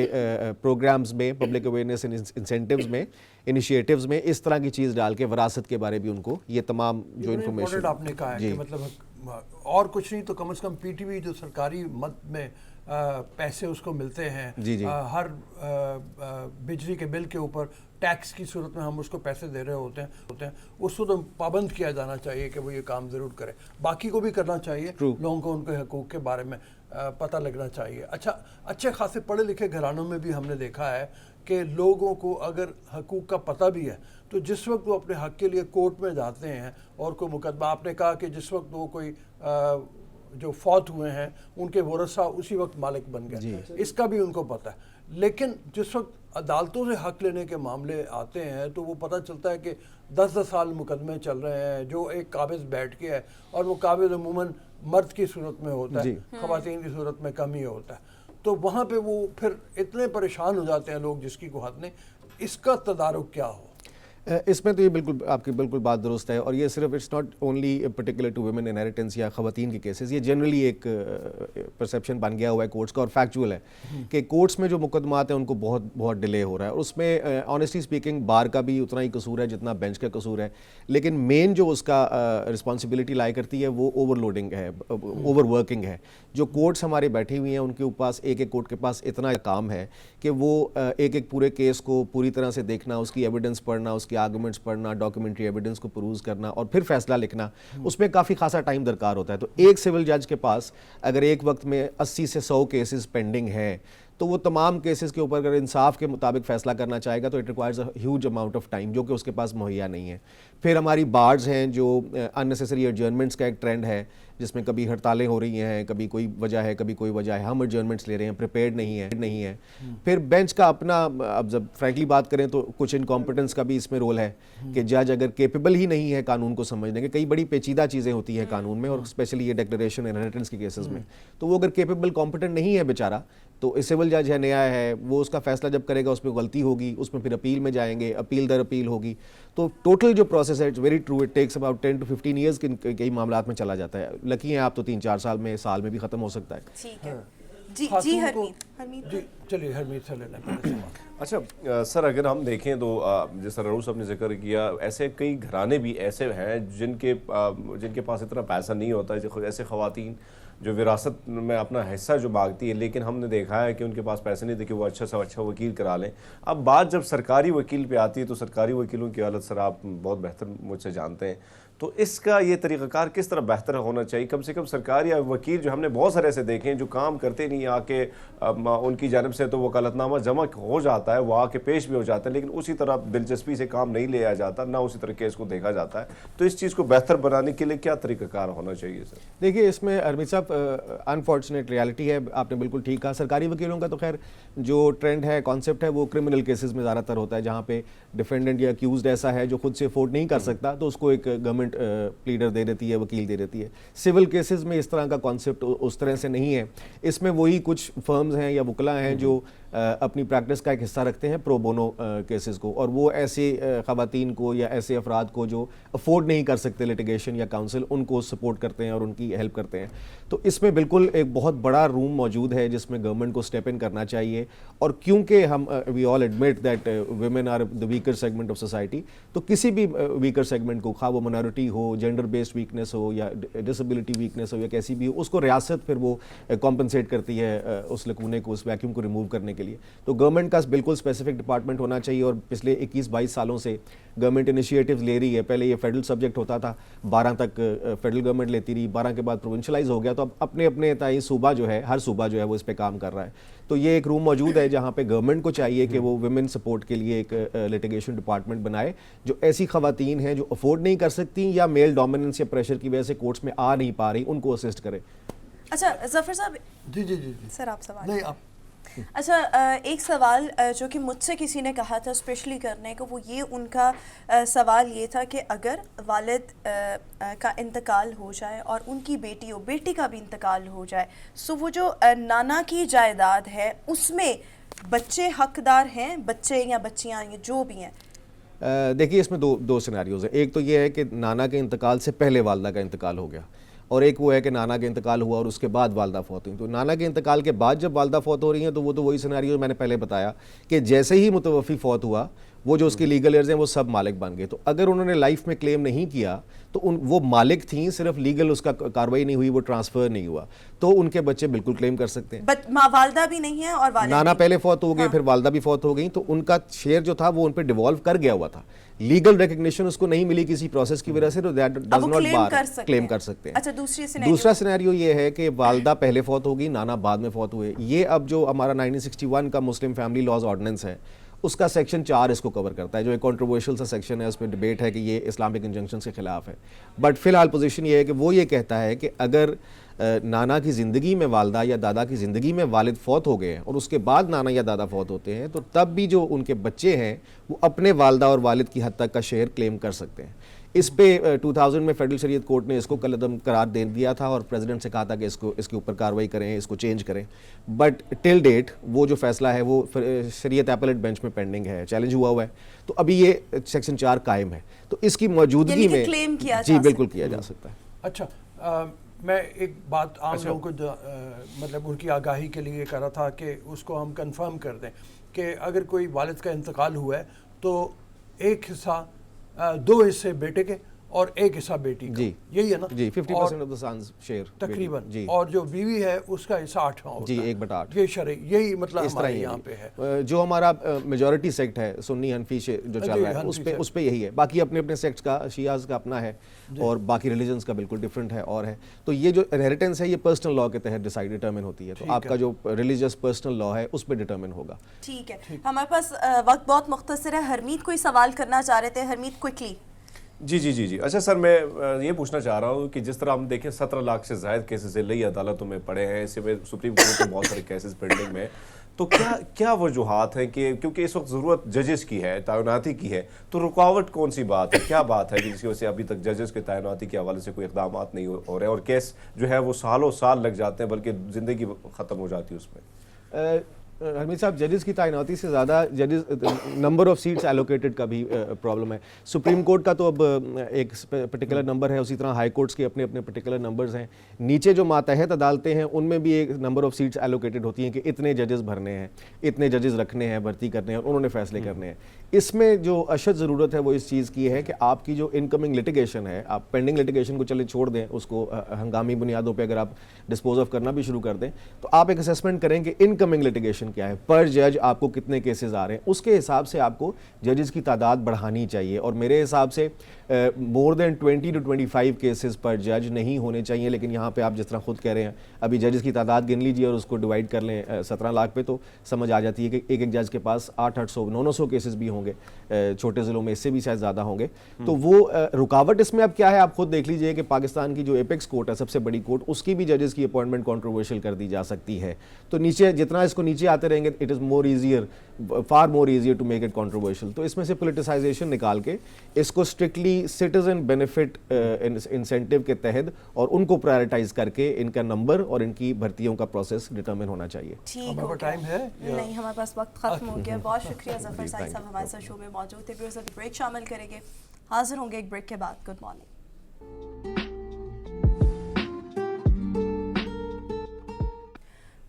प्रोग्राम्स में, पब्लिक अवेयरनेस इंसेंटिव्स में, इनिशिएटिव्स में इस तरह की चीज़ डाल के विरासत के बारे भी उनको ये तमाम जो इन्फॉर्मेशन आपने कहा है कि मतलब और कुछ नहीं तो कम से कम पीटीवी जो सरकारी मद में पैसे उसको मिलते हैं, हर बिजली के बिल के ऊपर टैक्स की सूरत में हम उसको पैसे दे रहे होते हैं उसको तो पाबंद किया जाना चाहिए कि वो ये काम ज़रूर करे। बाकी को भी करना चाहिए, लोगों को उनके हकूक़ के बारे में पता लगना चाहिए। अच्छा, अच्छे खासे पढ़े लिखे घरानों में भी हमने देखा है कि लोगों को अगर हकूक़ का पता भी है तो जिस वक्त वो अपने हक़ के लिए कोर्ट में जाते हैं और कोई मुकदमा, आपने कहा कि जिस वक्त वो कोई जो फौत हुए हैं उनके वरसा उसी वक्त मालिक बन गए, इसका भी उनको पता है। लेकिन जिस वक्त अदालतों से हक़ लेने के मामले आते हैं तो वो पता चलता है कि 10-10 साल मुकदमे चल रहे हैं, जो एक काबिज़ बैठ के है और वो काबिज़ अमूमन मर्द की सूरत में होता है, ख़वातीन की सूरत में कम ही होता है। तो वहाँ पे वो फिर इतने परेशान हो जाते हैं लोग जिसकी को हद नहीं। इसका तदारुक क्या हो? इसमें तो ये बिल्कुल आपकी बिल्कुल बात दुरुस्त है, और ये सिर्फ it's not only particular to women inheritance या ख़वातीन के केसेस, ये जनरली एक परसेप्शन बन गया हुआ है कोर्ट्स का, और फैक्चुअल है कि कोर्ट्स में जो मुकदमात हैं उनको बहुत बहुत डिले हो रहा है। उसमें ऑनेस्टली स्पीकिंग बार का भी उतना ही कसूर है जितना बेंच का कसूर है, लेकिन मेन जो उसका रिस्पॉन्सिबिलिटी लाई करती है वो ओवरलोडिंग है, ओवर वर्किंग है। जो कोर्ट्स हमारे बैठी हुई हैं उनके पास, एक एक कोर्ट के पास इतना काम है कि वो एक एक पूरे केस को पूरी तरह से देखना, उसकी एविडेंस पढ़ना, उसकी आर्गुमेंट्स पढ़ना, डॉक्यूमेंट्री एविडेंस को परूज करना और फिर फैसला लिखना, उसमें काफ़ी खासा टाइम दरकार होता है। तो एक सिविल जज के पास अगर एक वक्त में 80 से 100 केसेस पेंडिंग हैं तो वो तमाम केसेस के ऊपर अगर इंसाफ के मुताबिक फैसला करना चाहेगा तो it requires a huge amount of time, जो कि उसके पास मुहैया नहीं है। फिर हमारी बार्स हैं जो अननेसेसरी एडजर्नमेंट्स का एक ट्रेंड है, जिसमें कभी हड़तालें हो रही हैं, कभी कोई वजह है, कभी कोई वजह है, हम एडजर्नमेंट्स ले रहे हैं, प्रिपेयर्ड नहीं है। फिर बेंच का अपना, अब जब फ्रैंकली बात करें तो कुछ इनकॉम्पिटेंस का भी इसमें रोल है कि जज अगर केपेबल ही नहीं है कानून को समझने के, कई बड़ी पेचीदा चीज़ें होती हैं कानून में, और स्पेशली ये डिक्लेरेशन इनहेरिटेंस के केसेस में, तो वो अगर केपेबल कॉम्पिटेंट नहीं है बेचारा, तो सिविल जज है, नया है, वो उसका फैसला जब करेगा उसमें गलती होगी, उसमें फिर अपील में जाएंगे, अपील दर अपील होगी। तो टोटल जो प्रोसेस है, it's very true, it takes about 10 to 15 years कई मामलात में चला जाता है। लकी हैं आप तो 3-4 साल में, साल में भी ख़त्म हो सकता है। ठीक है जी हरमीत जी चलिए हरमीत से लेना पहले सवाल। अच्छा सर, अगर हम देखें तो जैसा रऊस साहब ने जिक्र किया, ऐसे कई घराने भी ऐसे हैं जिनके पास इतना पैसा नहीं होता है, ऐसे ख़वातीन जो विरासत में अपना हिस्सा जो मांगती है, लेकिन हमने देखा है कि उनके पास पैसे नहीं थे कि वो अच्छा से अच्छा वकील करा लें। अब बात जब सरकारी वकील पे आती है तो सरकारी वकीलों की हालत सर आप बहुत बेहतर मुझसे जानते हैं, तो इसका ये तरीक़ाकार किस तरह बेहतर होना चाहिए? कम से कम सरकारी वकील जो हमने बहुत सारे ऐसे देखे हैं जो काम करते नहीं, आके उनकी जानिब से तो वकालतनामा जमा हो जाता है, वो आके पेश भी हो जाता है, लेकिन उसी तरह दिलचस्पी से काम नहीं लिया जाता, ना उसी तरह केस को देखा जाता है। तो इस चीज़ को बेहतर बनाने के लिए क्या तरीक़ाकार होना चाहिए सर? देखिए, इसमें हरमीत साहब अनफॉर्चुनेट रियलिटी है, आपने बिल्कुल ठीक कहा। सरकारी वकीलों का तो खैर जो ट्रेंड है, कॉन्सेप्ट है, वो क्रिमिनल केसेस में ज़्यादातर होता है, जहाँ पे डिफेंडेंट या अक्यूज्ड ऐसा है जो खुद से अफोर्ड नहीं कर सकता, तो उसको एक गवर्नमेंट गवर्नमेंट प्लीडर दे देती है, वकील दे देती है। सिविल केसेस में इस तरह का कॉन्सेप्ट उस तरह से नहीं है। इसमें वही कुछ फर्म्स हैं या वकला हैं जो अपनी प्रैक्टिस का एक हिस्सा रखते हैं प्रो बोनो केसेस को, और वो ऐसे ख़वातीन को या ऐसे अफराद को जो अफोर्ड नहीं कर सकते लिटिगेशन या काउंसिल, उनको सपोर्ट करते हैं और उनकी हेल्प करते हैं। तो इसमें बिल्कुल एक बहुत बड़ा रूम मौजूद है जिसमें गवर्नमेंट को स्टेप इन करना चाहिए। और क्योंकि हम we all admit that women are the weaker segment of society, तो किसी भी वीकर सेगमेंट को, खा वो माइनॉरिटी हो, जेंडर बेस्ड वीकनेस हो या डिसेबिलिटी वीकनेस हो या कैसी भी हो, उसको रियासत फिर वो कॉम्पनसेट करती है उस लकूने को, उस वैक्यूम को रिमूव करने के लिए। तो गवर्नमेंट का बिल्कुल स्पेसिफिक डिपार्टमेंट होना चाहिए। और पिछले 21-22 सालों से गवर्नमेंट इनिशिएटिव्स ले रही है। पहले ये फेडरल सब्जेक्ट होता था, 12 तक फेडरल गवर्नमेंट लेती रही, 12 के बाद प्रोविंशलाइज हो गया, तो अब अपने अपने ताई सूबा जो है, हर सूबा जो है वो इस पे काम कर रहा है। तो ये एक रूम मौजूद है जहाँ पे गवर्नमेंट को चाहिए कि वो वुमेन सपोर्ट के लिए एक लिटिगेशन डिपार्टमेंट बनाए, जो ऐसी खवातीन हैं जो अफोर्ड नहीं कर सकती या मेल डोमिनेंस या प्रेशर की वजह से कोर्ट्स में आ नहीं पा रही, उनको असिस्ट करे। अच्छा जफर साहब, जी सर आप सवाल। नहीं आप अच्छा, एक सवाल जो कि मुझसे किसी ने कहा था स्पेशली करने को, वो ये उनका सवाल ये था कि अगर वालिद का इंतकाल हो जाए और उनकी बेटी हो, बेटी का भी इंतकाल हो जाए, सो वो जो नाना की जायदाद है उसमें बच्चे हकदार हैं, बच्चे या बच्चियां ये जो भी हैं? देखिए, इसमें दो सिनेरियोज हैं। एक तो ये है कि नाना के इंतकाल से पहले वालदा का इंतकाल हो गया, और एक वो है कि नाना के इंतकाल हुआ और उसके बाद वालदा फौत हुई। तो नाना के इंतकाल के बाद जब वालदा फौत हो रही हैं तो वो तो वही सिनेरियो मैंने पहले बताया कि जैसे ही मुतवफ़ी फौत हुआ, वो जो उसकी लीगल एयर्स हैं वो सब मालिक बन गए। तो अगर उन्होंने लाइफ में क्लेम नहीं किया तो वो मालिक थी, सिर्फ लीगल उसका कार्रवाई नहीं हुई, वो ट्रांसफ़र नहीं हुआ, तो उनके बच्चे बिल्कुल क्लेम कर सकते हैं। वालदा भी नहीं है और नाना पहले फौत हो गए, फिर वालदा भी फौत हो गई, तो उनका शेयर जो था वो उन पर डिवॉल्व कर गया हुआ था। लीगल रिकग्निशन उसको नहीं मिली किसी प्रोसेस की वजह से, तो that does not bar claim कर सकते हैं। अच्छा, दूसरा सिनेरियो ये है कि वालदा पहले फौत होगी, नाना बाद में फौत हुए। ये अब जो हमारा 1961 का मुस्लिम फैमिली लॉज ऑर्डिनेंस है, उसका सेक्शन 4 इसको कवर करता है, जो एक कंट्रोवर्शियल सा सेक्शन है। उस पर डिबेट है कि ये इस्लामिक इंजंक्शन के खिलाफ है, बट फिलहाल पोजीशन ये है कि वो ये कहता है कि अगर नाना की ज़िंदगी में वालदा या दादा की ज़िंदगी में वालिद फौत हो गए हैं और उसके बाद नाना या दादा फौत होते हैं, तो तब भी जो उनके बच्चे हैं वो अपने वालदा और वालिद की हद तक का शेयर क्लेम कर सकते हैं। इस पे 2000 में फेडरल शरीयत कोर्ट ने इसको कलअदम करार दे दिया था और प्रेसिडेंट से कहा था कि इसके ऊपर कार्रवाई करें, इसको चेंज करें। बट टिल डेट वो जो फैसला है वो शरीयत एपेलेट बेंच में पेंडिंग है, चैलेंज हुआ है। तो अभी ये सेक्शन 4 कायम है, तो इसकी मौजूदगी में क्लेम किया जी बिल्कुल किया जा सकता है। अच्छा, मैं एक बात आम लोगों को मतलब उनकी आगाही के लिए कर रहा था कि उसको हम कंफर्म कर दें कि अगर कोई वालिद का इंतकाल हुआ है तो एक हिस्सा 2 हिस्से बेटे के और एक हिस्सा बेटी का, जी यही है ना जी, 50% ऑफ द सन्स शेयर तकरीबन जी, और जो बीवी है उसका हिस्सा 8वां होता जी, है 1/8। ये शरई यही मतलब इस तरह हमारे ही यहाँ पे है। जो हमारा मेजॉरिटी सेक्ट है सुन्नी हनफी जो चल रहा है उस पे यही है। बाकी अपने अपने सेक्ट्स का, शियाज का अपना है और बाकी रिलीजन्स का बिल्कुल डिफरेंट है और है। तो ये जो इनहेरिटेंस है ये पर्सनल लॉ के तहत डिटरमिन होती है, तो आपका जो रिलीजियस पर्सनल लॉ है उस पर डिटरमिन होगा। ठीक है, हमारे पास वक्त बहुत मुख्तसर है। हरमीत कोई सवाल करना चाह रहे थे, हरमीत क्विकली। जी। अच्छा सर, मैं ये पूछना चाह रहा हूँ कि जिस तरह हम देखें 17 लाख से ज़ायद केसेस लई अदालतों में पड़े हैं, इसी में सुप्रीम कोर्ट के बहुत सारे केसेस पेंडिंग में, तो क्या वजूहात हैं कि क्योंकि इस वक्त ज़रूरत जजेस की है, तैनाती की है, तो रुकावट कौन सी बात है, क्या बात है कि जिसकी वजह से अभी तक जजेस के तैनाती के हवाले से कोई इक़दाम नहीं हो रहे और केस जो है वो सालों साल लग जाते हैं, बल्कि ज़िंदगी ख़त्म हो जाती है उसमें? हमीद साहब, जजेस की तैनाती से ज़्यादा जजेस नंबर ऑफ सीट्स एलोकेटेड का भी प्रॉब्लम है। सुप्रीम कोर्ट का तो अब एक पर्टिकुलर नंबर है, उसी तरह हाई कोर्ट्स के अपने अपने पर्टिकुलर नंबर्स हैं। नीचे जो मातहत अदालतें हैं उनमें भी एक नंबर ऑफ सीट्स एलोकेटेड होती हैं कि इतने जजेस भरने हैं, इतने जजेस रखने हैं, भर्ती करने हैं, उन्होंने फैसले करने हैं। इसमें जो अशद ज़रूरत है वो इस चीज़ की है कि आपकी जो इनकमिंग लिटिगेशन है, आप पेंडिंग लिटिगेशन को चले छोड़ दें, उसको हंगामी बुनियादों पर अगर आप डिस्पोज ऑफ करना भी शुरू कर दें, तो आप एक असेसमेंट करें कि इनकमिंग लिटिगेशन क्या है, पर जज आपको कितने केसेस आ रहे हैं, उसके हिसाब से आपको जजेस की तादाद बढ़ानी चाहिए। और मेरे हिसाब से मोर देन 20 to 25 केसेस पर जज नहीं होने चाहिए। लेकिन यहाँ पे आप जिस तरह खुद कह रहे हैं, अभी जजेस की तादाद गिन लीजिए और उसको डिवाइड कर लें 17 लाख पे, तो समझ आ जाती है कि एक एक जज के पास 800, 900 केसेस भी होंगे, छोटे ज़िलों में इससे भी शायद ज़्यादा होंगे। तो वो रुकावट इसमें अब क्या है, आप खुद देख लीजिए कि पाकिस्तान की जो एपेक्स कोर्ट है, सबसे बड़ी कोर्ट, उसकी भी जजेस की अपॉइंटमेंट कॉन्ट्रोवर्शियल कर दी जा सकती है। तो नीचे जितना इसको नीचे आते रहेंगे it is more easier, far more easier to make it controversial. तो इसमें से पोलिटिसाइजेशन निकाल के इसको स्ट्रिक्टली सिटीजन बेनिफिट इंसेंटिव के तहत और उनको प्रायोरिटाइज करके इनका नंबर और इनकी भर्तियों का प्रोसेस डिटरमिन होना चाहिए। ठीक हमारा टाइम है नहीं, हमारे पास वक्त खत्म हो गया। बहुत शुक्रिया जफर साइद साहब हमारे साथ शो में मौजूद थे। व्यूअर्स अभी ब्रेक शामिल करेंगे, हाजिर होंगे एक ब्रेक के बाद। Good morning.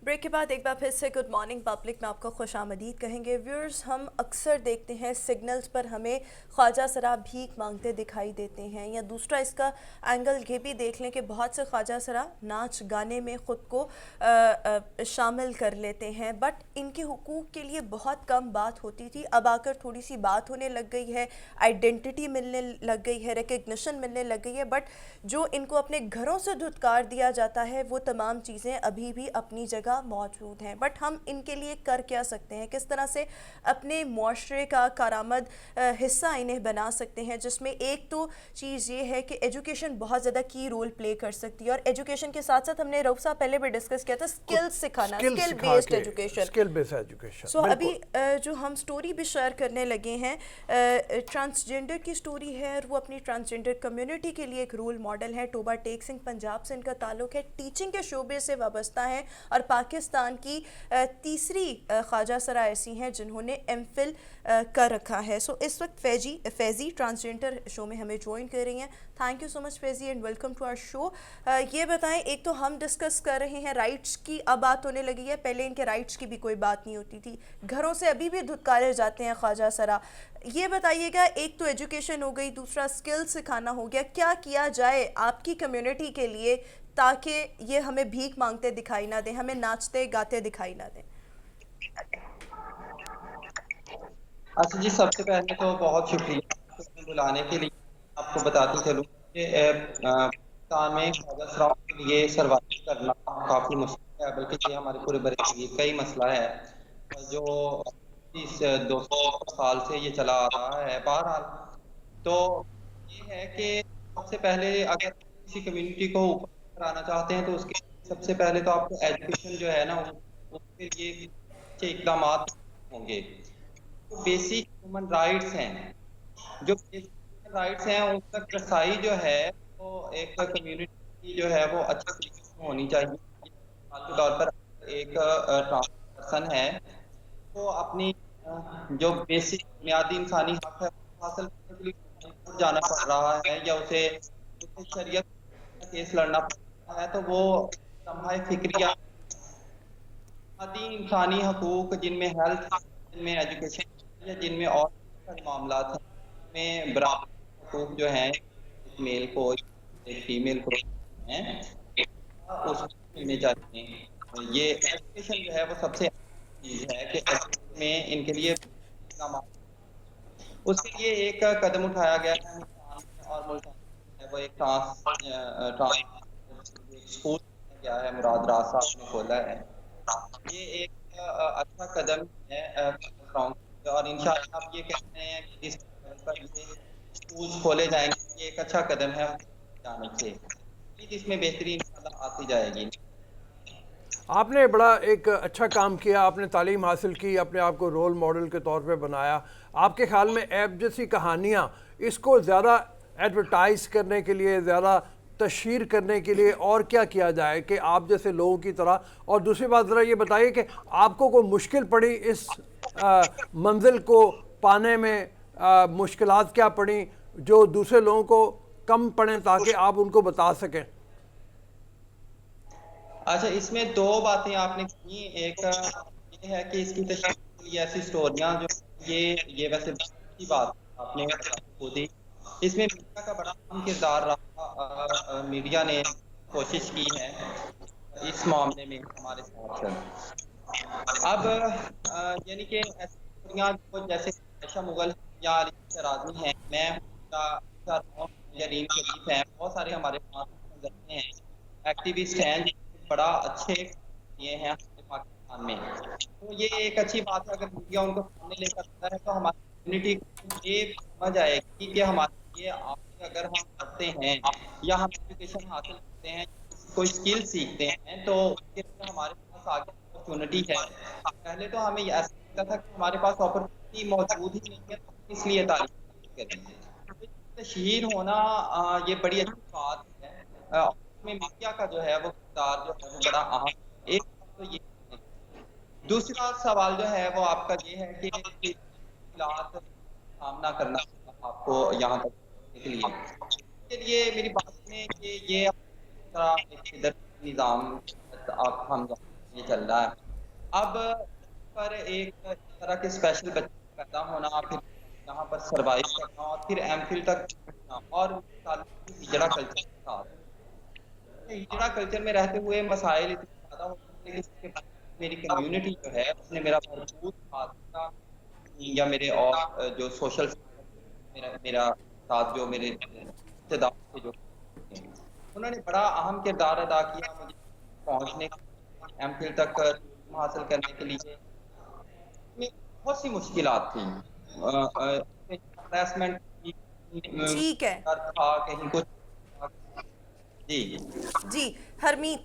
ब्रेक के बाद एक बार फिर से गुड मॉर्निंग पब्लिक में आपको खुशामदीद कहेंगे। व्यूअर्स, हम अक्सर देखते हैं सिग्नल्स पर हमें ख्वाजा सरा भीख मांगते दिखाई देते हैं, या दूसरा इसका एंगल ये भी देख लें कि बहुत से ख्वाजा सरा नाच गाने में ख़ुद को शामिल कर लेते हैं, बट इनके हुकूक के लिए बहुत कम बात होती थी। अब आकर थोड़ी सी बात होने लग गई है, आइडेंटिटी मिलने लग गई है, रिकग्निशन मिलने लग गई है, बट जो इनको अपने घरों से धुतकार दिया जाता है वो तमाम चीज़ें अभी भी अपनी जगह मौजूद हैं। बट हम इनके लिए कर क्या सकते हैं, किस तरह से अपने मुआशरे का कारामद हिस्सा इन्हें बना सकते हैं, जिसमें एक तो चीज़ ये है कि एजुकेशन बहुत ज़्यादा की रोल प्ले कर सकती है। और एजुकेशन के साथ साथ हमने रऊफ साहब पहले भी डिस्कस किया था स्किल्स सिखाना, skill based education, skill based education. So अभी जो हम स्टोरी भी शेयर करने लगे हैं, ट्रांसजेंडर की स्टोरी है और वो अपनी ट्रांसजेंडर कम्युनिटी के लिए एक रोल मॉडल है। टोबा टेक सिंह पंजाब से इनका ताल्लुक है, टीचिंग के शोबे से वाबस्ता है और पाकिस्तान की तीसरी ख्वाजा सरा ऐसी हैं जिन्होंने एमफिल कर रखा है। सो इस वक्त फैज़ी ट्रांसजेंडर शो में हमें ज्वाइन कर रही हैं। Thank you so much Faizi and welcome to our show. ये बताएं, एक तो हम डिस्कस कर रहे हैं राइट्स की, अब बात होने लगी है, पहले इनके राइट्स की भी कोई बात नहीं होती थी, घरों से अभी भी धुतकारे जाते हैं ख्वाजा सरा। ये बताइएगा, एक तो एजुकेशन हो गई, दूसरा स्किल सिखाना हो गया, क्या किया जाए आपकी कम्युनिटी के लिए ताकि ये हमें भीख मांगते दिखाई ना दें, हमें नाचते गाते दिखाई ना दें? अच्छा जी, सबसे पहले तो बहुत शुक्रिया बुलाने के लिए। आपको बताते चलूँ कि पाकिस्तान में ख्वाजा सराओं के लिए सर्वाइव करना काफ़ी मुश्किल है, बल्कि ये हमारे पूरे बरे का ही मसला है जो 200 साल से ये चला आ रहा है। बहरहाल तो ये है कि सबसे पहले अगर किसी कम्युनिटी को ऊपर कराना चाहते हैं तो उसके सबसे पहले तो आपको एजुकेशन जो है ना उसके लिए अच्छे इक़दाम होंगे। तो बेसिक ह्यूमन राइट्स हैं, जो बेसिक ह्यूमन राइट्स हैं उन तक रसाई जो है वो एक कम्युनिटी जो है वो अच्छे तरीके से होनी चाहिए। मिसाल के तौर पर एक ट्रांस पर्सन है तो अपनी जो बेसिक बुनियादी इंसानी हक है हासिल करने के लिए जाना पड़ रहा है या उसे शरीयत केस लड़ना पड़ता है, तो वो लम्हा फिक्रिया आदि इंसानी हकूक जिनमें हेल्थ, जिनमें एजुकेशन या जिनमें और सारे मामला में बराबर हकूक जो हैं मेल को फीमेल को हैं उसको मिलने चाहिए। ये एजुकेशन जो है वो सबसे चीज़ है कि एजुकेशन में इनके लिए उसके लिए एक कदम उठाया गया है और मुल्क वो एक स्कूल क्या है मुराद राज साहब ने खोला है। ये एक अच्छा कदम है और इंशाअल्लाह आप ये कहते हैं कि इस पर ये स्कूल खोले जाएंगे, ये एक अच्छा कदम है जाने से, इसमें बेहतरी इंशाअल्लाह आती जाएगी। आपने बड़ा एक अच्छा काम किया, आपने तालीम हासिल की, अपने आप को रोल मॉडल के तौर पे बनाया। आपके ख्याल में ऐप जैसी कहानियाँ इसको ज़्यादा एडवर्टाइज करने के लिए, ज़्यादा तशहीर करने के लिए और क्या किया जाए कि आप जैसे लोगों की तरह? और दूसरी बात ज़रा ये बताइए कि आपको कोई मुश्किल पड़ी इस मंजिल को पाने में, मुश्किलात क्या पड़ी जो दूसरे लोगों को कम पड़े ताकि आप उनको बता सकें? अच्छा, इसमें दो बातें आपने की। एक ये है कि इसकी तशरीह के लिए ऐसी स्टोरियाँ जो ये वैसे की बात आपने खुद ही, इसमें मीडिया का बड़ा अहम किरदार रहा। मीडिया ने कोशिश की है इस मामले में हमारे साथ। अब यानी कि ऐसी स्टोरियाँ जो जैसे आयशा मुगल या अली राज़मी हैं, मैं या रीन शरीफ हैं, बहुत सारे हमारे पास हैं एक्टिविस्ट हैं बड़ा अच्छे ये हैं पाकिस्तान में। तो ये एक अच्छी बात है, अगर मीडिया उनको सामने लेकर आता है तो हमारी कम्युनिटी को ये समझ आएगी कि हमारे ये अगर हम करते हैं या हम एजुकेशन हासिल करते हैं, कोई स्किल सीखते हैं तो उसके लिए हमारे पास आगे अपॉर्चुनिटी है। पहले तो हमें ऐसा लगता था कि हमारे पास अपॉर्चुनिटी मौजूद ही नहीं है, तो इसलिए तालीम करें। तशहीर होना ये बड़ी अच्छी बात है। उसमें मीडिया का जो है वो किरदार जो है वो बड़ा अहम है। एक बात तो ये है। दूसरा सवाल जो है वो आपका ये है कि मुश्किलात सामना करना आपको यहाँ तक पहुंचने के लिए, इसके लिए मेरी बात में कि ये एक इधर निज़ाम आप हम ये चल रहा है। अब पर एक तरह के स्पेशल बच्चे पैदा होना, फिर यहाँ पर सर्वाइव करना और फिर एमफिल तक पहुंचना, और हिजड़ा कल्चर के साथ हिजड़ा कल्चर में रहते हुए मसाइल इतने ज़्यादा होते हैं कि मेरी कम्युनिटी जो है उसने मेरा भरपूर साथ दिया, या मेरे और जो सोशल मेरा साथ जो मेरे रिश्तेदार थे जो उन्होंने बड़ा अहम किरदार अदा किया मुझे पहुंचने एमफिल तक हासिल करने के लिए। बहुत सी मुश्किलात थी, हरासमेंट ठीक है था कहीं कुछ। जी हरमीत।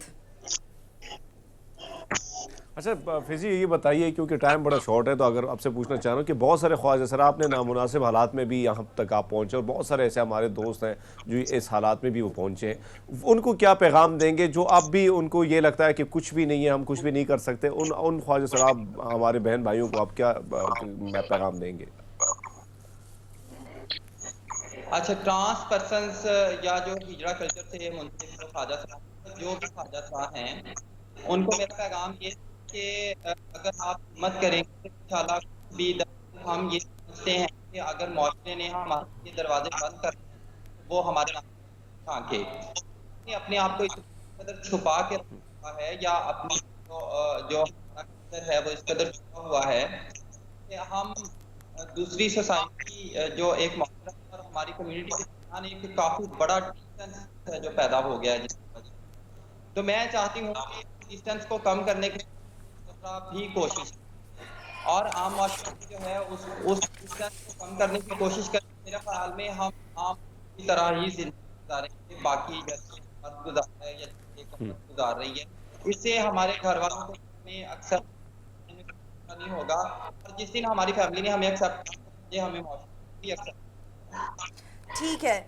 अच्छा फिजी ये बताइए, क्योंकि टाइम बड़ा शॉर्ट है, तो अगर आपसे पूछना चाह रहा हूँ कि बहुत सारे ख्वाजा सर आपने नामुनासिब हालात में भी यहाँ तक आप पहुँचे, और बहुत सारे ऐसे हमारे दोस्त हैं जो इस हालात में भी वो पहुँचे हैं, उनको क्या पैगाम देंगे जो अब भी उनको ये लगता है कि कुछ भी नहीं है, हम कुछ भी नहीं कर सकते, उन ख्वाजा सर आप हमारे बहन भाइयों को आप क्या पैगाम देंगे? अच्छा, ट्रांस पर्सन्स या जो हिजड़ा कल्चर से मुंसलिक ख्वाजा साहब जो भी ख्वाजा साहब हैं, उनको मेरा पैगाम ये कि अगर आप हिम्मत करेंगे इंशाल्लाह भी हम ये समझते हैं कि अगर मौसले ने हमारे ये दरवाजे बंद कर वो हमारे अपने आप को इस कदर छुपा के रखा है, या अपनी जो हमारा है वो इस कदर छुपा हुआ है कि हम दूसरी सोसाइटी जो एक और हमारी कम्युनिटी के दरमियान एक काफी बड़ा डिस्टेंस है जो पैदा हो गया है, तो मैं चाहती हूँ कि डिस्टेंस को कम करने की भी कोशिश और आम माशरे जो है उस डिस्टेंस को कम करने की कोशिश करें। मेरे ख्याल में हम आम की तरह ही जिंदगी गुजारेंगे, बाकी जैसे मर्द गुजार है या गुजार रही है, इससे हमारे घर वालों को हमें अक्सर नहीं होगा, और जिस दिन हमारी फैमिली ने हमें एक्सेप्ट किया हमें भी एक्सेप्ट। ठीक है,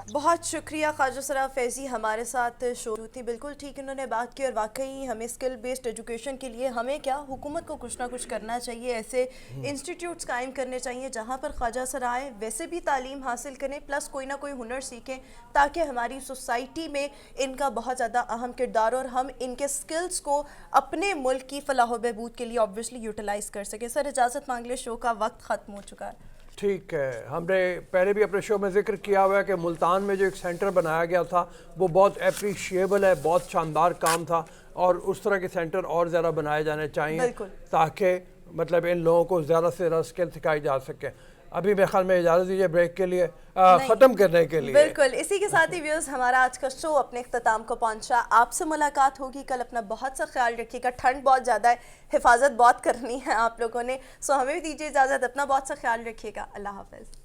बहुत शुक्रिया ख्वाजा सरा फैज़ी हमारे साथ शुरू थी। बिल्कुल ठीक उन्होंने बात की, और वाकई हमें स्किल बेस्ड एजुकेशन के लिए हमें क्या हुकूमत को कुछ ना कुछ करना चाहिए, ऐसे इंस्टीट्यूट्स कायम करने चाहिए जहाँ पर ख्वाजा सरा आए, वैसे भी तालीम हासिल करें प्लस कोई ना कोई हुनर सीखें, ताकि हमारी सोसाइटी में इनका बहुत ज़्यादा अहम किरदार और हम इनके स्किल्स को अपने मुल्क की फलाह बहबूद के लिए ऑब्वियसली यूटिलाइज़ कर सकें। सर इजाज़त मांग ले, शो का वक्त ख़त्म हो चुका है। ठीक है, हमने पहले भी अपने शो में जिक्र किया हुआ है कि मुल्तान में जो एक सेंटर बनाया गया था वो बहुत एप्रिशिएबल है, बहुत शानदार काम था, और उस तरह के सेंटर और ज़्यादा बनाए जाने चाहिए ताकि मतलब इन लोगों को ज़्यादा से ज़्यादा स्किल सिखाई जा सके। अभी मेरे ख्याल में इजाज़त दीजिए ब्रेक के लिए, ख़त्म करने के लिए। बिल्कुल, इसी के साथ ही व्यूअर्स हमारा आज का शो अपने इख्तिताम को पहुंचा। आपसे मुलाकात होगी कल, अपना बहुत सा ख्याल रखिएगा, ठंड बहुत ज़्यादा है, हिफाजत बहुत करनी है आप लोगों ने, सो हमें भी दीजिए इजाज़त, अपना बहुत सा ख्याल रखिएगा, अल्लाह हाफ़िज़।